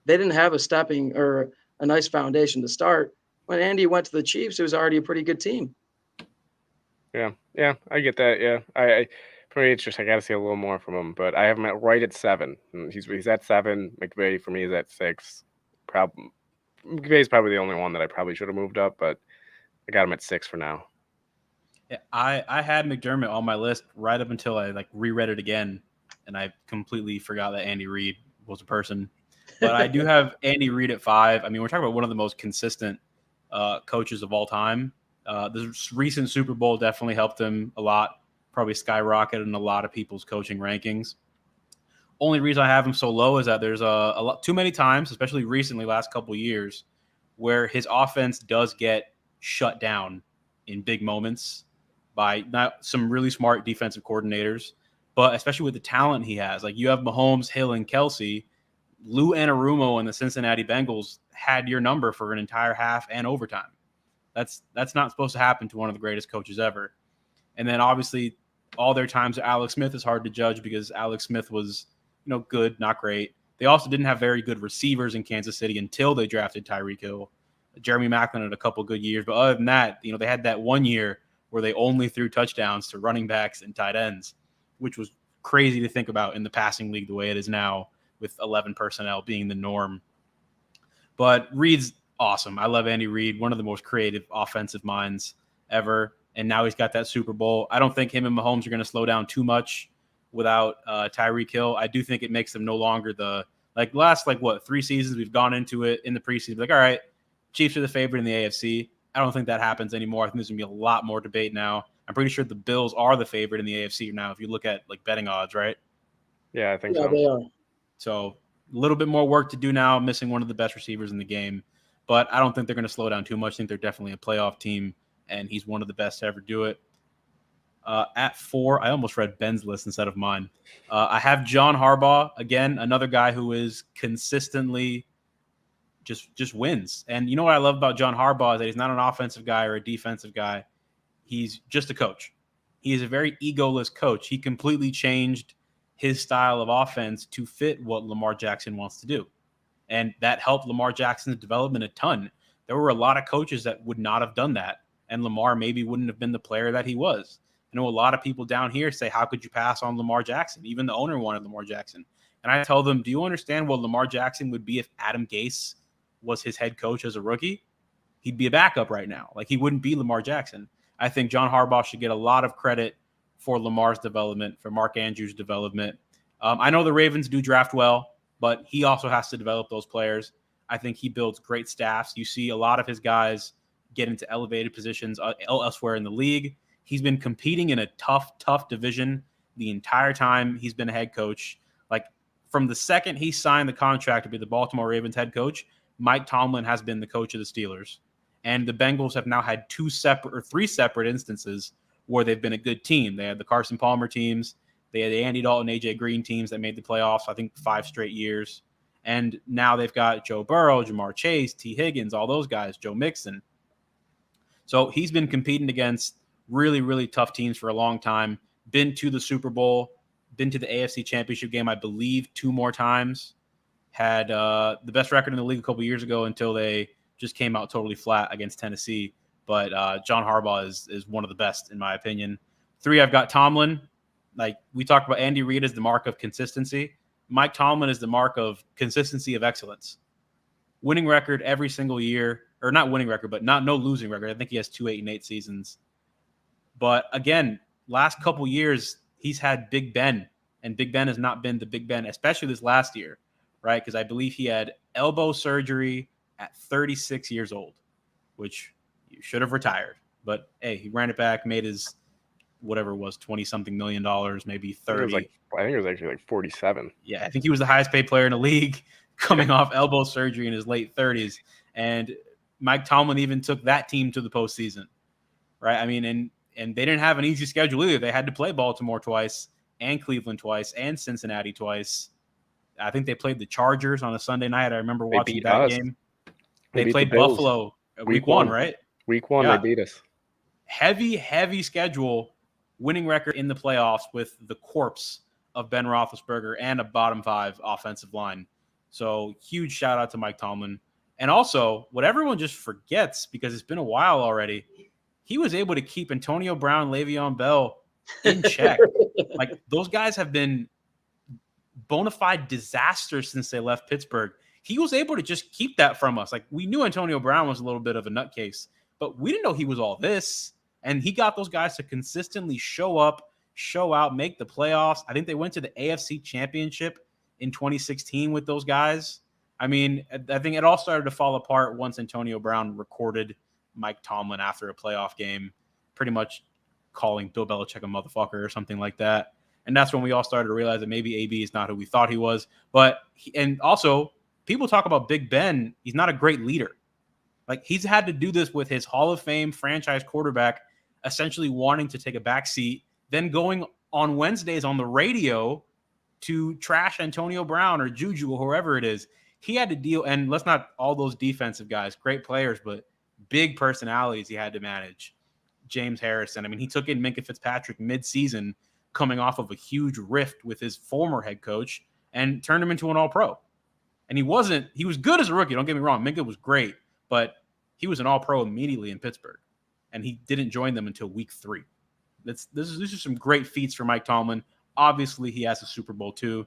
They didn't have a stepping or a nice foundation to start. When Andy went to the Chiefs, it was already a pretty good team. Yeah, I get that. Yeah, I for me, it's just I got to see a little more from him. But I have him right at 7. He's at 7. McVeigh for me is at 6. McVay's probably the only one that I probably should have moved up, but I got him at 6 for now. Yeah, I had McDermott on my list right up until I reread it again, and I completely forgot that Andy Reid was a person. But I do have Andy Reid at 5. I mean, we're talking about one of the most consistent coaches of all time. The recent Super Bowl definitely helped him a lot. Probably skyrocketed in a lot of people's coaching rankings. Only reason I have him so low is that there's a lot too many times, especially recently, last couple of years, where his offense does get shut down in big moments by not some really smart defensive coordinators, but especially with the talent he has. Like you have Mahomes, Hill, and Kelsey. Lou Anarumo and the Cincinnati Bengals had your number for an entire half and overtime. That's not supposed to happen to one of the greatest coaches ever. And then obviously all their times with Alex Smith is hard to judge because Alex Smith was, good, not great. They also didn't have very good receivers in Kansas City until they drafted Tyreek Hill. Jeremy Maclin had a couple good years, but other than that, they had that one year where they only threw touchdowns to running backs and tight ends, which was crazy to think about in the passing league the way it is now with 11 personnel being the norm. But Reid's awesome. I love Andy Reid, one of the most creative offensive minds ever. And now he's got that Super Bowl. I don't think him and Mahomes are going to slow down too much without Tyreek Hill. I do think it makes them no longer the last 3 seasons we've gone into it in the preseason. All right, Chiefs are the favorite in the AFC. I don't think that happens anymore. I think there's going to be a lot more debate now. I'm pretty sure the Bills are the favorite in the AFC now if you look at betting odds, right? Yeah, I think so. They are. So a little bit more work to do now, missing one of the best receivers in the game. But I don't think they're going to slow down too much. I think they're definitely a playoff team, and he's one of the best to ever do it. At 4, I almost read Ben's list instead of mine. I have John Harbaugh, again, another guy who is consistently just wins. And you know what I love about John Harbaugh is that he's not an offensive guy or a defensive guy. He's just a coach. He is a very egoless coach. He completely changed his style of offense to fit what Lamar Jackson wants to do. And that helped Lamar Jackson's development a ton. There were a lot of coaches that would not have done that, and Lamar maybe wouldn't have been the player that he was. I know a lot of people down here say, how could you pass on Lamar Jackson? Even the owner wanted Lamar Jackson. And I tell them, do you understand what Lamar Jackson would be if Adam Gase was his head coach as a rookie? He'd be a backup right now. He wouldn't be Lamar Jackson. I think John Harbaugh should get a lot of credit for Lamar's development, for Mark Andrews' development. I know the Ravens do draft well, but he also has to develop those players. I think he builds great staffs. You see a lot of his guys get into elevated positions elsewhere in the league. He's been competing in a tough division the entire time he's been a head coach. Like from the second he signed the contract to be the Baltimore Ravens head coach, Mike Tomlin has been the coach of the Steelers. And the Bengals have now had three separate instances where they've been a good team. They had the Carson Palmer teams. They had the Andy Dalton, AJ Green teams that made the playoffs, I think 5 straight years. And now they've got Joe Burrow, Jamar Chase, T. Higgins, all those guys, Joe Mixon. So he's been competing against really, really tough teams for a long time. Been to the Super Bowl, been to the AFC Championship game, I believe, 2 more times. Had the best record in the league a couple years ago until they just came out totally flat against Tennessee. But John Harbaugh is one of the best, in my opinion. 3, I've got Tomlin. Like we talked about, Andy Reid is the mark of consistency. Mike Tomlin is the mark of consistency of excellence. Winning record every single year, or not winning record, but no losing record. I think he has 2 8-8 seasons. But again, last couple years, he's had Big Ben, and Big Ben has not been the Big Ben, especially this last year, right? Because I believe he had elbow surgery at 36 years old, which you should have retired. But hey, he ran it back, made his whatever it was, $20-something million, maybe 30. I think it was actually like 47. Yeah, I think he was the highest paid player in the league coming off elbow surgery in his late 30s. And Mike Tomlin even took that team to the postseason, right? I mean, and they didn't have an easy schedule either. They had to play Baltimore twice and Cleveland twice and Cincinnati twice. I think they played the Chargers on a Sunday night. I remember watching that game. They played Buffalo week 1, right? Week 1, Yeah. They beat us. Heavy schedule, winning record in the playoffs with the corpse of Ben Roethlisberger and a bottom 5 offensive line. So huge shout out to Mike Tomlin. And also, what everyone just forgets, because it's been a while already, he was able to keep Antonio Brown, Le'Veon Bell in check. Like those guys have been bona fide disasters since they left Pittsburgh. He was able to just keep that from us. Like we knew Antonio Brown was a little bit of a nutcase, but we didn't know he was all this. And he got those guys to consistently show up, show out, make the playoffs. I think they went to the AFC Championship in 2016 with those guys. I mean, I think it all started to fall apart once Antonio Brown recorded Mike Tomlin after a playoff game, pretty much calling Bill Belichick a motherfucker or something like that. And that's when we all started to realize that maybe AB is not who we thought he was. And also, people talk about Big Ben. He's not a great leader. Like he's had to do this with his Hall of Fame franchise quarterback essentially wanting to take a back seat, then going on Wednesdays on the radio to trash Antonio Brown or Juju or whoever it is. He had to deal, and let's not all those defensive guys, great players, but big personalities he had to manage. James Harrison. I mean, he took in Minkah Fitzpatrick mid-season coming off of a huge rift with his former head coach and turned him into an all-pro. And he was good as a rookie, don't get me wrong. Minkah was great, but he was an all-pro immediately in Pittsburgh. And he didn't join them until week 3. These are some great feats for Mike Tomlin. Obviously, he has a Super Bowl too.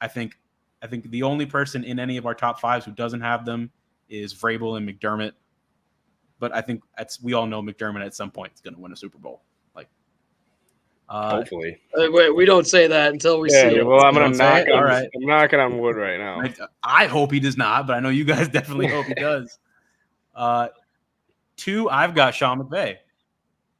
I think the only person in any of our top 5s who doesn't have them is Varable and Mcdermott. But I think we all know Mcdermott at some point is going to win a Super Bowl. Like, hopefully. Wait, we don't say that until we see it. Well, I'm going to knock. All right. I'm knocking on wood right now. I hope he does not, but I know you guys definitely hope he does. 2, I've got Sean Mcvay.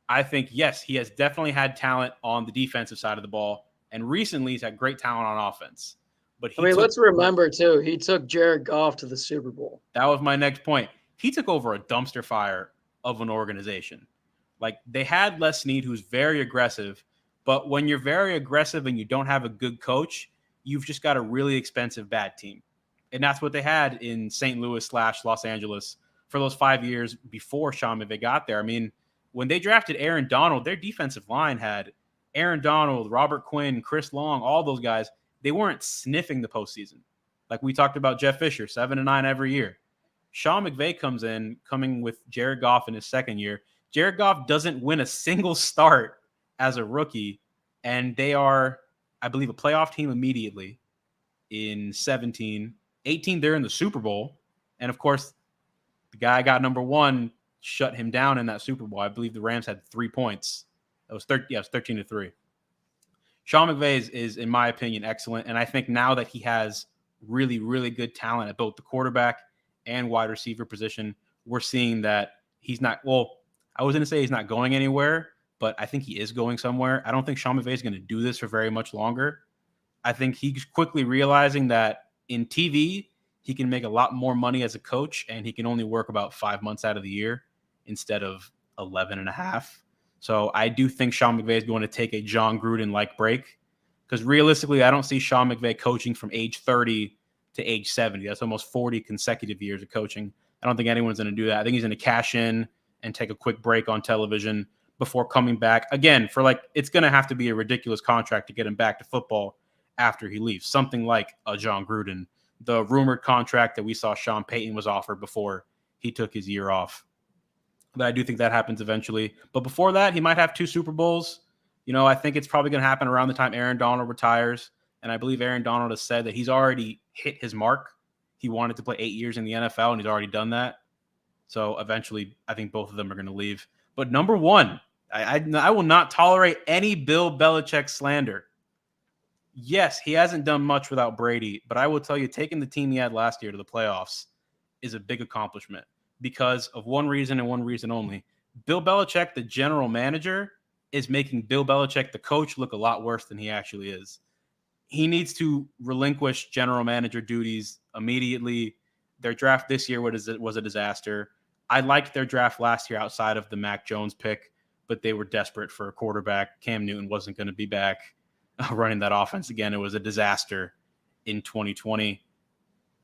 I think, yes, he has definitely had talent on the defensive side of the ball, and recently he's had great talent on offense. But let's remember, too, he took Jared Goff to the Super Bowl. That was my next point. He took over a dumpster fire of an organization. Like, they had Les Snead, who's very aggressive, but when you're very aggressive and you don't have a good coach, you've just got a really expensive bad team. And that's what they had in St. Louis / Los Angeles for those 5 years before Sean McVay got there. I mean, when they drafted Aaron Donald, their defensive line had Aaron Donald, Robert Quinn, Chris Long, all those guys. They weren't sniffing the postseason. Like we talked about Jeff Fisher, 7-9 every year. Sean McVay comes in, coming with Jared Goff in his second year. Jared Goff doesn't win a single start as a rookie, and they are, I believe, a playoff team immediately in 17. 18, they're in the Super Bowl. And, of course, the guy got number 1 shut him down in that Super Bowl. I believe the Rams had 3 points. It was 13-3. Sean McVay is, in my opinion, excellent. And I think now that he has really, really good talent at both the quarterback and wide receiver position. We're seeing that he's not, well, I was going to say he's not going anywhere, but I think he is going somewhere. I don't think Sean McVay is going to do this for very much longer. I think he's quickly realizing that in TV, he can make a lot more money as a coach, and he can only work about 5 months out of the year instead of 11 and a half. So I do think Sean McVay is going to take a John Gruden-like break, because realistically, I don't see Sean McVay coaching from age 30 to age 70. That's almost 40 consecutive years of coaching. I don't think anyone's going to do that. I think he's going to cash in and take a quick break on television before coming back. Again, for it's going to have to be a ridiculous contract to get him back to football after he leaves. Something like a John Gruden, the rumored contract that we saw Sean Payton was offered before he took his year off. But I do think that happens eventually. But before that, he might have 2 Super Bowls. I think it's probably going to happen around the time Aaron Donald retires. And I believe Aaron Donald has said that he's already hit his mark. He wanted to play 8 years in the NFL, and he's already done that. So eventually, I think both of them are going to leave. But number one, I will not tolerate any Bill Belichick slander. Yes, he hasn't done much without Brady, but I will tell you, taking the team he had last year to the playoffs is a big accomplishment because of one reason and one reason only. Bill Belichick, the general manager, is making Bill Belichick, the coach, look a lot worse than he actually is. He needs to relinquish general manager duties immediately. Their draft this year was a disaster. I liked their draft last year outside of the Mac Jones pick, but they were desperate for a quarterback. Cam Newton wasn't going to be back running that offense again. It was a disaster in 2020.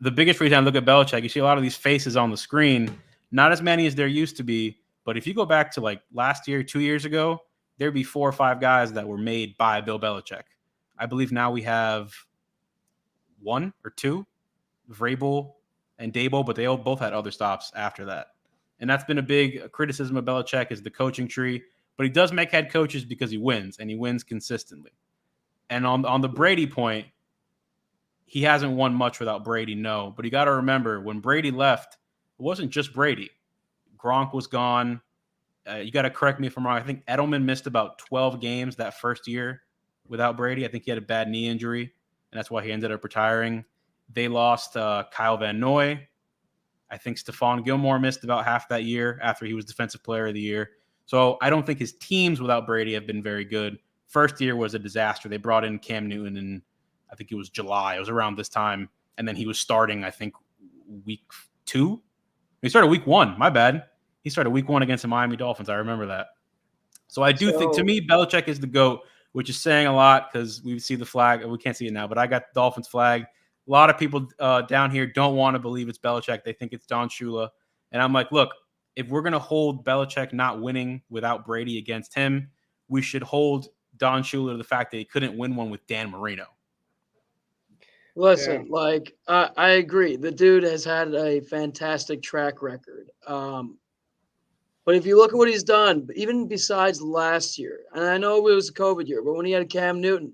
The biggest reason I look at Belichick, you see a lot of these faces on the screen, not as many as there used to be, but if you go back to last year, 2 years ago, there'd be 4 or 5 guys that were made by Bill Belichick. I believe now we have 1 or 2, Varable and Dable, but they both had other stops after that. And that's been a big criticism of Belichick is the coaching tree, but he does make head coaches because he wins, and he wins consistently. And on the Brady point, he hasn't won much without Brady, no. But you got to remember, when Brady left, it wasn't just Brady. Gronk was gone. You got to correct me if I'm wrong. I think Edelman missed about 12 games that first year without Brady. I think he had a bad knee injury, and that's why he ended up retiring. They lost Kyle Van Noy. I think Stephon Gilmore missed about half that year after he was Defensive Player of the Year. So I don't think his teams without Brady have been very good. First year was a disaster. They brought in Cam Newton in, I think it was July. It was around this time. And then he was starting, I think, week 2. He started week 1. My bad. He started week 1 against the Miami Dolphins. I remember that. So I do think, to me, Belichick is the GOAT, which is saying a lot because we see the flag. We can't see it now, but I got the Dolphins flag. A lot of people down here don't want to believe it's Belichick. They think it's Don Shula. And I'm like, look, if we're going to hold Belichick not winning without Brady against him, we should hold Don Shula to the fact that he couldn't win one with Dan Marino. Listen, I agree. The dude has had a fantastic track record. But if you look at what he's done, even besides last year, and I know it was a COVID year, but when he had Cam Newton,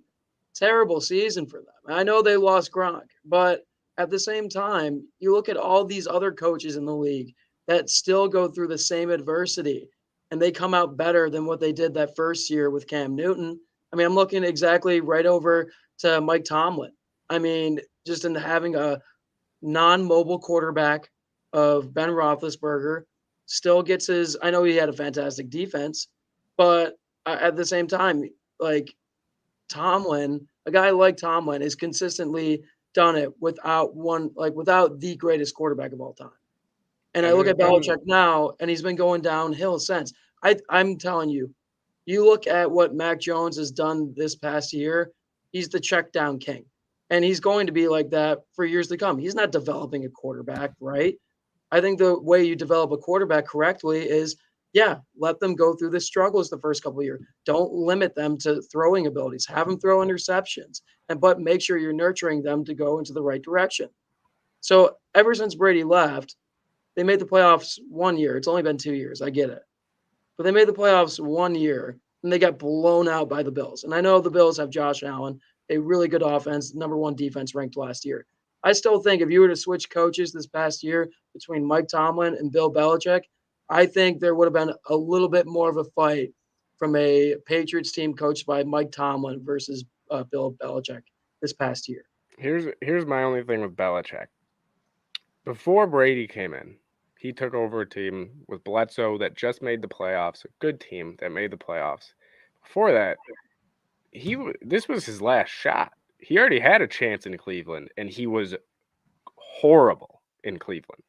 terrible season for them. I know they lost Gronk, but at the same time, you look at all these other coaches in the league that still go through the same adversity, and they come out better than what they did that first year with Cam Newton. I mean, I'm looking exactly right over to Mike Tomlin. I mean, just in having a non-mobile quarterback of Ben Roethlisberger, still gets his – I know he had a fantastic defense, but at the same time, Tomlin, a guy like Tomlin, has consistently done it without the greatest quarterback of all time. And I look at Belichick now, and he's been going downhill since. I'm telling you, you look at what Mac Jones has done this past year, he's the check down king. And he's going to be like that for years to come. He's not developing a quarterback, right? I think the way you develop a quarterback correctly is, let them go through the struggles the first couple of years. Don't limit them to throwing abilities. Have them throw interceptions, but make sure you're nurturing them to go into the right direction. So ever since Brady left, they made the playoffs 1 year. It's only been 2 years. I get it. But they made the playoffs 1 year, and they got blown out by the Bills. And I know the Bills have Josh Allen, a really good offense, number 1 defense ranked last year. I still think if you were to switch coaches this past year between Mike Tomlin and Bill Belichick, I think there would have been a little bit more of a fight from a Patriots team coached by Mike Tomlin versus Bill Belichick this past year. Here's my only thing with Belichick. Before Brady came in, he took over a team with Bledsoe that just made the playoffs, a good team that made the playoffs. Before that, this was his last shot. He already had a chance in Cleveland, and he was horrible in Cleveland.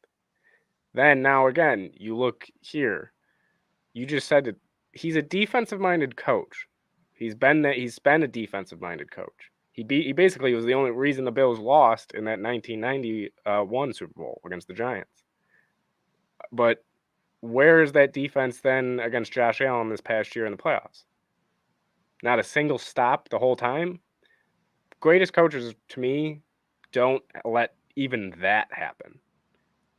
Then now again, you look here. You just said that he's a defensive-minded coach. He's been a defensive-minded coach. He basically was the only reason the Bills lost in that 1991 Super Bowl against the Giants. But where is that defense then against Josh Allen this past year in the playoffs? Not a single stop the whole time. Greatest coaches, to me, don't let even that happen.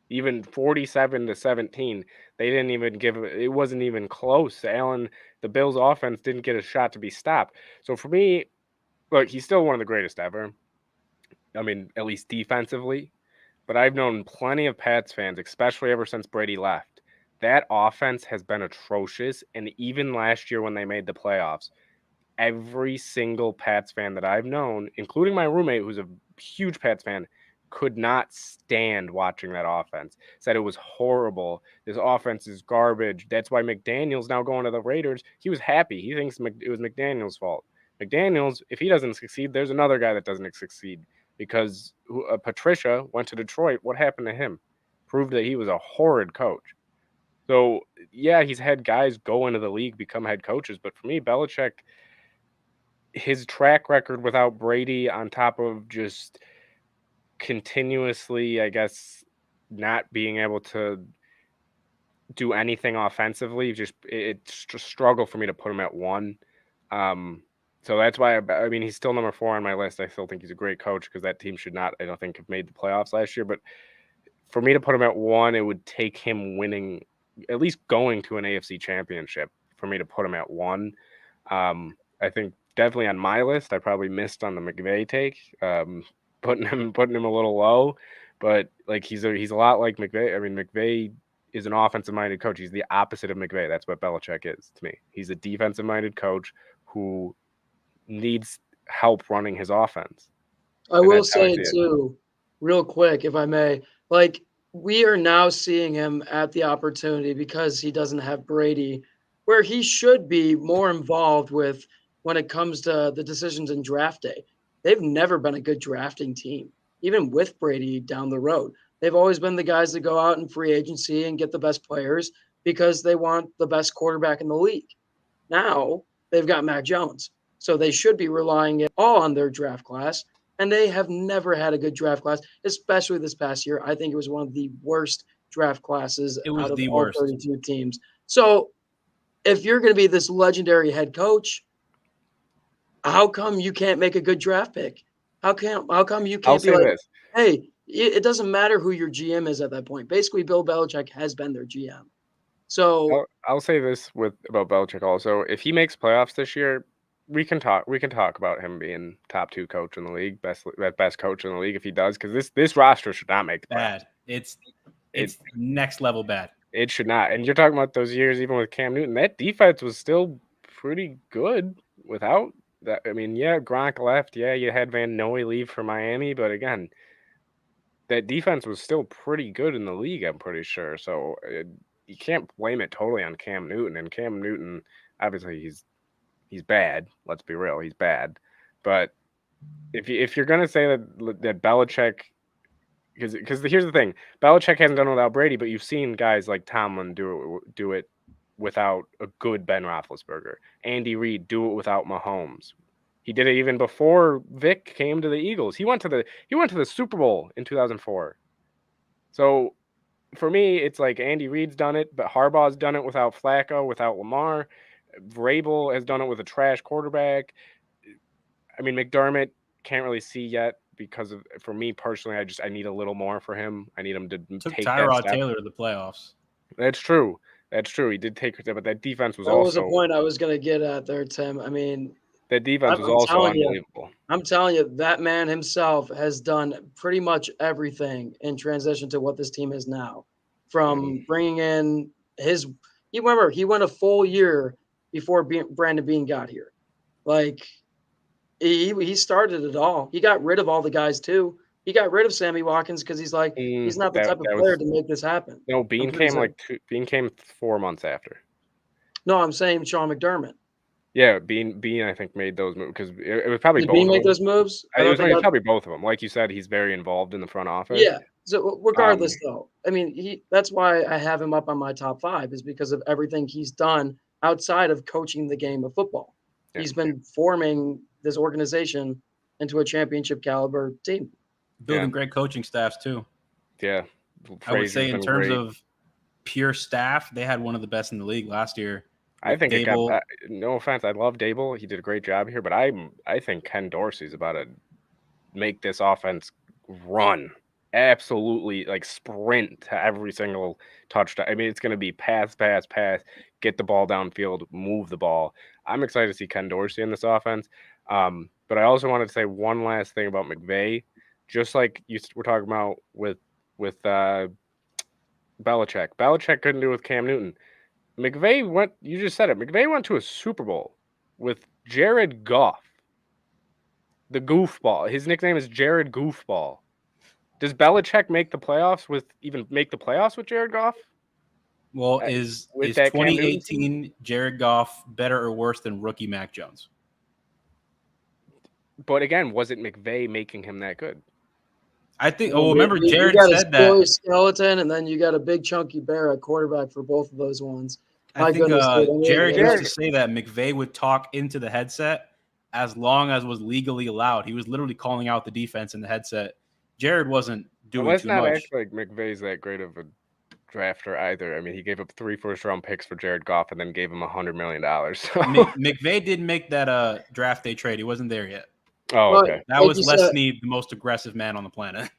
Even 47-17, they didn't even it wasn't even close. Allen, the Bills' offense didn't get a shot to be stopped. So for me, look, he's still one of the greatest ever. I mean, at least defensively. But I've known plenty of Pats fans, especially ever since Brady left. That offense has been atrocious. And even last year when they made the playoffs, every single Pats fan that I've known, including my roommate, who's a huge Pats fan, could not stand watching that offense. Said it was horrible. This offense is garbage. That's why McDaniel's now going to the Raiders. He was happy. He thinks it was McDaniel's fault. McDaniel's, if he doesn't succeed, there's another guy that doesn't succeed. Because Patricia went to Detroit. What happened to him? Proved that he was a horrid coach. So, yeah, he's had guys go into the league, become head coaches. But for me, Belichick, his track record without Brady on top of just continuously, I guess, not being able to do anything offensively, it's a struggle for me to put him at 1. So that's why, I mean, he's still number 4 on my list. I still think he's a great coach because that team should not, I don't think, have made the playoffs last year. But for me to put him at 1, it would take him winning, at least going to an AFC championship for me to put him at 1. I think definitely on my list, I probably missed on the Mcveigh take, putting him a little low. But like he's a lot like Mcveigh. I mean, Mcveigh is an offensive-minded coach. He's the opposite of Mcveigh. That's what Belichick is to me. He's a defensive-minded coach who needs help running his offense. I will say too, real quick, if I may, like we are now seeing him at the opportunity because he doesn't have Brady, where he should be more involved with when it comes to the decisions in draft day. They've never been a good drafting team, even with Brady down the road. They've always been the guys that go out in free agency and get the best players because they want the best quarterback in the league. Now they've got Mac Jones. So they should be relying all on their draft class. And they have never had a good draft class, especially this past year. I think it was one of the worst draft classes out of all 32 teams. So if you're going to be this legendary head coach, how come you can't make a good draft pick? How come you can't be like, hey, it doesn't matter who your GM is at that point. Basically, Bill Belichick has been their GM. So I'll say this about Belichick also. If he makes playoffs this year, we can talk about him being top 2 coach in the league, best coach in the league if he does, because this roster should not make the playoffs. Bad. It's next level bad. It should not. And you're talking about those years, even with Cam Newton, that defense was still pretty good without that. I mean, yeah, Gronk left. Yeah, you had Van Noy leave for Miami, but again, that defense was still pretty good in the league, I'm pretty sure. So you can't blame it totally on Cam Newton. And Cam Newton, obviously, he's bad. Let's be real, he's bad. But if you're gonna say that Belichick, because here's the thing, Belichick hasn't done it without Brady, but you've seen guys like Tomlin do it without a good Ben Roethlisberger. Andy Reid do it without Mahomes. He did it even before Vic came to the Eagles. He went to the Super Bowl in 2004. So for me, it's like Andy Reid's done it, but Harbaugh's done it without Flacco, without Lamar. Vrabel has done it with a trash quarterback. I mean, McDermott can't really see yet because for me personally, I need a little more for him. I need him to take Tyrod Taylor to the playoffs. That's true. He did take it, but that defense was that was a point I was going to get at there, Tim. I mean, that defense was also unbelievable. I'm telling you, that man himself has done pretty much everything in transition to what this team is now. From bringing in he went a full year before Brandon Beane got here. Like, He started it all. He got rid of all the guys too. He got rid of Sammy Watkins because he's like, he's not the that type of that player was to make this happen. no I'm Bean pretty came sure. Bean came 4 months after. No, I'm saying Sean McDermott. Yeah, Bean I think made those moves because it was probably Did both Bean of make them. those moves? I It thought was they got. probably both of them. Like you said, he's very involved in the front office. Yeah. So regardless, though, I mean, that's why I have him up on my top 5 is because of everything he's done outside of coaching the game of football. Yeah. He's been forming this organization into a championship caliber team. Building great coaching staffs too. Yeah. I would say in terms great. of pure staff, they had one of the best in the league last year. I think Dable. no offense, I love Dable. He did a great job here, but I think Ken Dorsey's about to make this offense run. Absolutely, like sprint to every single touchdown. I mean, it's going to be pass, get the ball downfield, move the ball. I'm excited to see Ken Dorsey in this offense. But I also wanted to say one last thing about Mcveigh. Just like you were talking about with Belichick. Belichick couldn't do it with Cam Newton. Mcveigh went. You just said it. Mcveigh went to a Super Bowl with Jared Goff, the goofball. His nickname is Jared Goofball. Does Belichick make the playoffs with Jared Goff? Well, is 2018 Jared Goff better or worse than rookie Mac Jones? But again, was it Mcveigh making him that good? I think. Oh, remember Jared you got said a that skeleton, and then you got a big chunky bear at quarterback for both of those ones. I think Jared used to say that Mcveigh would talk into the headset as long as was legally allowed. He was literally calling out the defense in the headset. Jared wasn't doing too much. Let's not act like McVay's that great of a drafter either. I mean, he gave up 3 first-round picks for Jared Goff and then gave him $100 million. So. Mcveigh didn't make that draft day trade. He wasn't there yet. Oh, okay. That was Les Snead, the most aggressive man on the planet.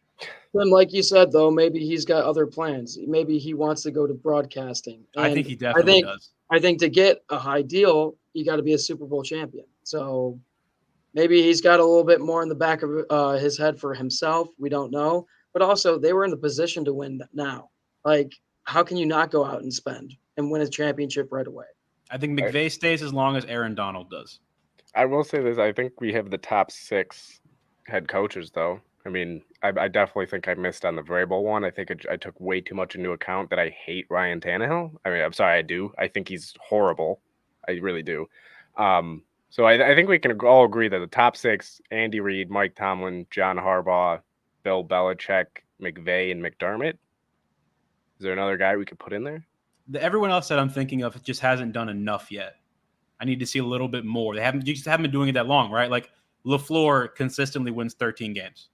Then, like you said, though, maybe he's got other plans. Maybe he wants to go to broadcasting. And I think he definitely does. I think to get a high deal, you got to be a Super Bowl champion. So maybe he's got a little bit more in the back of his head for himself. We don't know. But also, they were in the position to win now. Like, how can you not go out and spend and win a championship right away? I think McVay stays as long as Aaron Donald does. I will say this. I think we have the top 6 head coaches, though. I mean, I definitely think I missed on the Varable one. I think I took way too much into account that I hate Ryan Tannehill. I mean, I'm sorry, I do. I think he's horrible. I really do. So I think we can all agree that the top 6, Andy Reid, Mike Tomlin, John Harbaugh, Bill Belichick, Mcveigh, and McDermott. Is there another guy we could put in there? Everyone else that I'm thinking of just hasn't done enough yet. I need to see a little bit more. They just haven't been doing it that long, right? Like LaFleur consistently wins 13 games.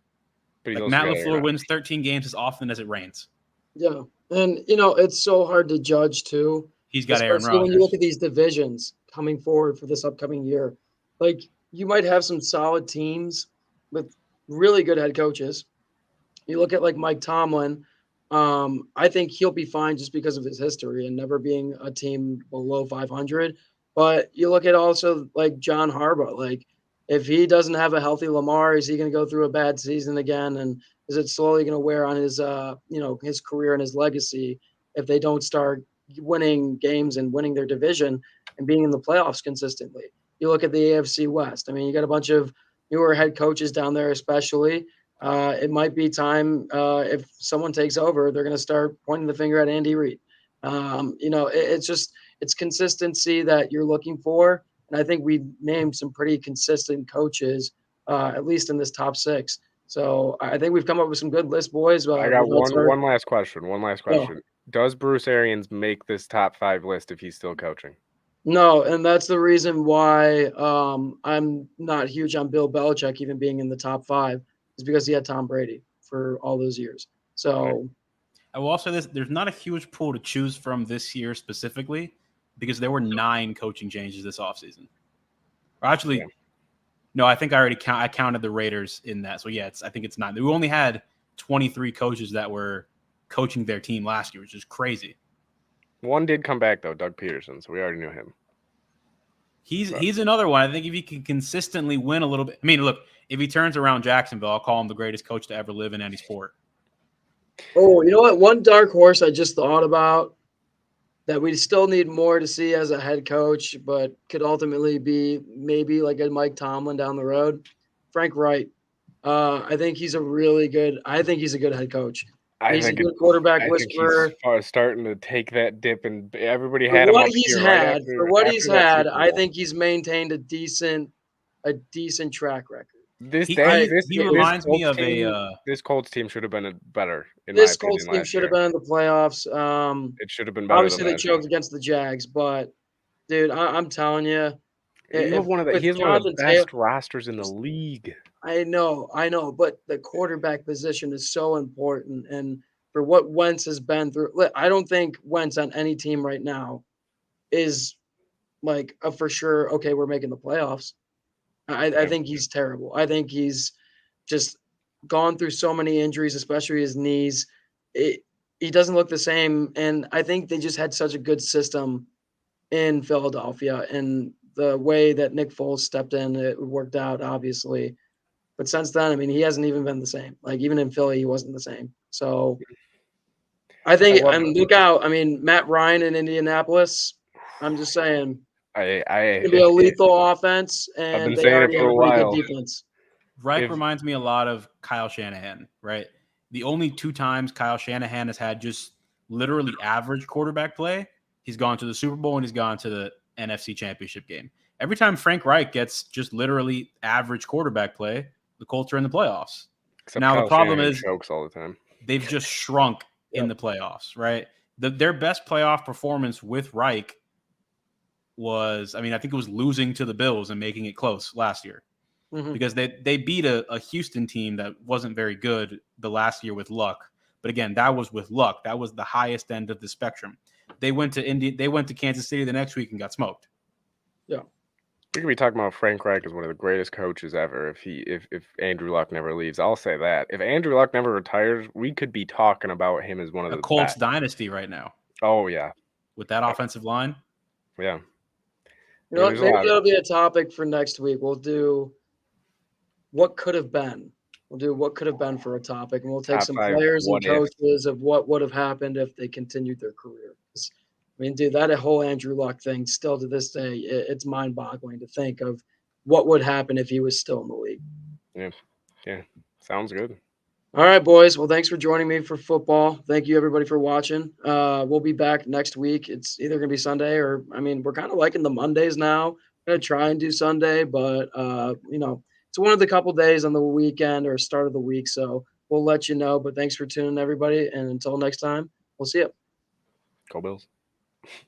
Like Matt LaFleur wins 13 games as often as it rains. Yeah, and it's so hard to judge too. He's got Aaron Rodgers. When you look at these divisions coming forward for this upcoming year, like you might have some solid teams with really good head coaches. You look at like Mike Tomlin. I think he'll be fine just because of his history and never being a team below 500. But you look at also like John Harbaugh. Like if he doesn't have a healthy Lamar, is he going to go through a bad season again? And is it slowly going to wear on his his career and his legacy if they don't start winning games and winning their division and being in the playoffs consistently? You look at the AFC West. I mean, you got a bunch of newer head coaches down there, especially. It might be time if someone takes over, they're going to start pointing the finger at Andy Reid. It's consistency that you're looking for. And I think we named some pretty consistent coaches, at least in this top 6. So I think we've come up with some good list, boys. I got one last question. Does Bruce Arians make this top 5 list if he's still coaching? No, and that's the reason why I'm not huge on Bill Belichick even being in the top 5 is because he had Tom Brady for all those years. So I will also say this, there's not a huge pool to choose from this year specifically because there were 9 coaching changes this offseason. Or actually, no, I think I counted the Raiders in that. So yeah, I think it's 9. We only had 23 coaches that were coaching their team last year, which is crazy. One did come back though, Doug Peterson, so we already knew him. He's another one. I think if he can consistently win a little bit. I mean, look, if he turns around Jacksonville, I'll call him the greatest coach to ever live in any sport. Oh, you know what? One dark horse I just thought about, that we still need more to see as a head coach, but could ultimately be maybe like a Mike Tomlin down the road. Frank Reich. I think he's a good head coach. He's a good quarterback whisperer. He's starting to take that dip, and everybody For had him what up he's here had, after I think he's maintained a decent track record. This reminds me of this Colts team should have been better. This Colts team should have been in the playoffs. It should have been better. Obviously, they choked against the Jags, but dude, I'm telling you, he has one of the best rosters in the league. I know, but the quarterback position is so important, and for what Wentz has been through, I don't think Wentz on any team right now is like a for sure. Okay, we're making the playoffs. I think he's terrible. I think he's just gone through so many injuries, especially his knees. He doesn't look the same, and I think they just had such a good system in Philadelphia, and the way that Nick Foles stepped in, it worked out, obviously. But since then, I mean, he hasn't even been the same. Like, even in Philly, he wasn't the same. So I think, and look out. I mean, Matt Ryan in Indianapolis, I'm just saying, it's going to be a lethal offense, and they already have a pretty good defense. Reich reminds me a lot of Kyle Shanahan, right? The only 2 times Kyle Shanahan has had just literally average quarterback play, he's gone to the Super Bowl and he's gone to the NFC Championship game. Every time Frank Reich gets just literally average quarterback play, the Colts are in the playoffs. Except now Kyle the problem Shanahan is chokes all the time. They've just shrunk in the playoffs, right? Their best playoff performance with Reich was, I think it was losing to the Bills and making it close last year. Mm-hmm. Because they beat a Houston team that wasn't very good the last year with luck. But again, that was with luck. That was the highest end of the spectrum. They went to Kansas City the next week and got smoked. Yeah. We could be talking about Frank Reich as one of the greatest coaches ever if Andrew Luck never leaves. I'll say that. If Andrew Luck never retires, we could be talking about him as one of the Colts best. dynasty right now. Oh, yeah. With that offensive line? Yeah. You know what? Maybe that'll be a topic for next week. We'll do what could have been. We'll do what could have been for a topic, and we'll take some players and coaches of what would have happened if they continued their career. I mean, dude, that whole Andrew Luck thing, still to this day, it's mind-boggling to think of what would happen if he was still in the league. Yeah, sounds good. All right, boys. Well, thanks for joining me for football. Thank you, everybody, for watching. We'll be back next week. It's either going to be Sunday or, we're kind of liking the Mondays now. I'm going to try and do Sunday, but, it's one of the couple days on the weekend or start of the week, so we'll let you know. But thanks for tuning in, everybody, and until next time, we'll see you. Go Bills.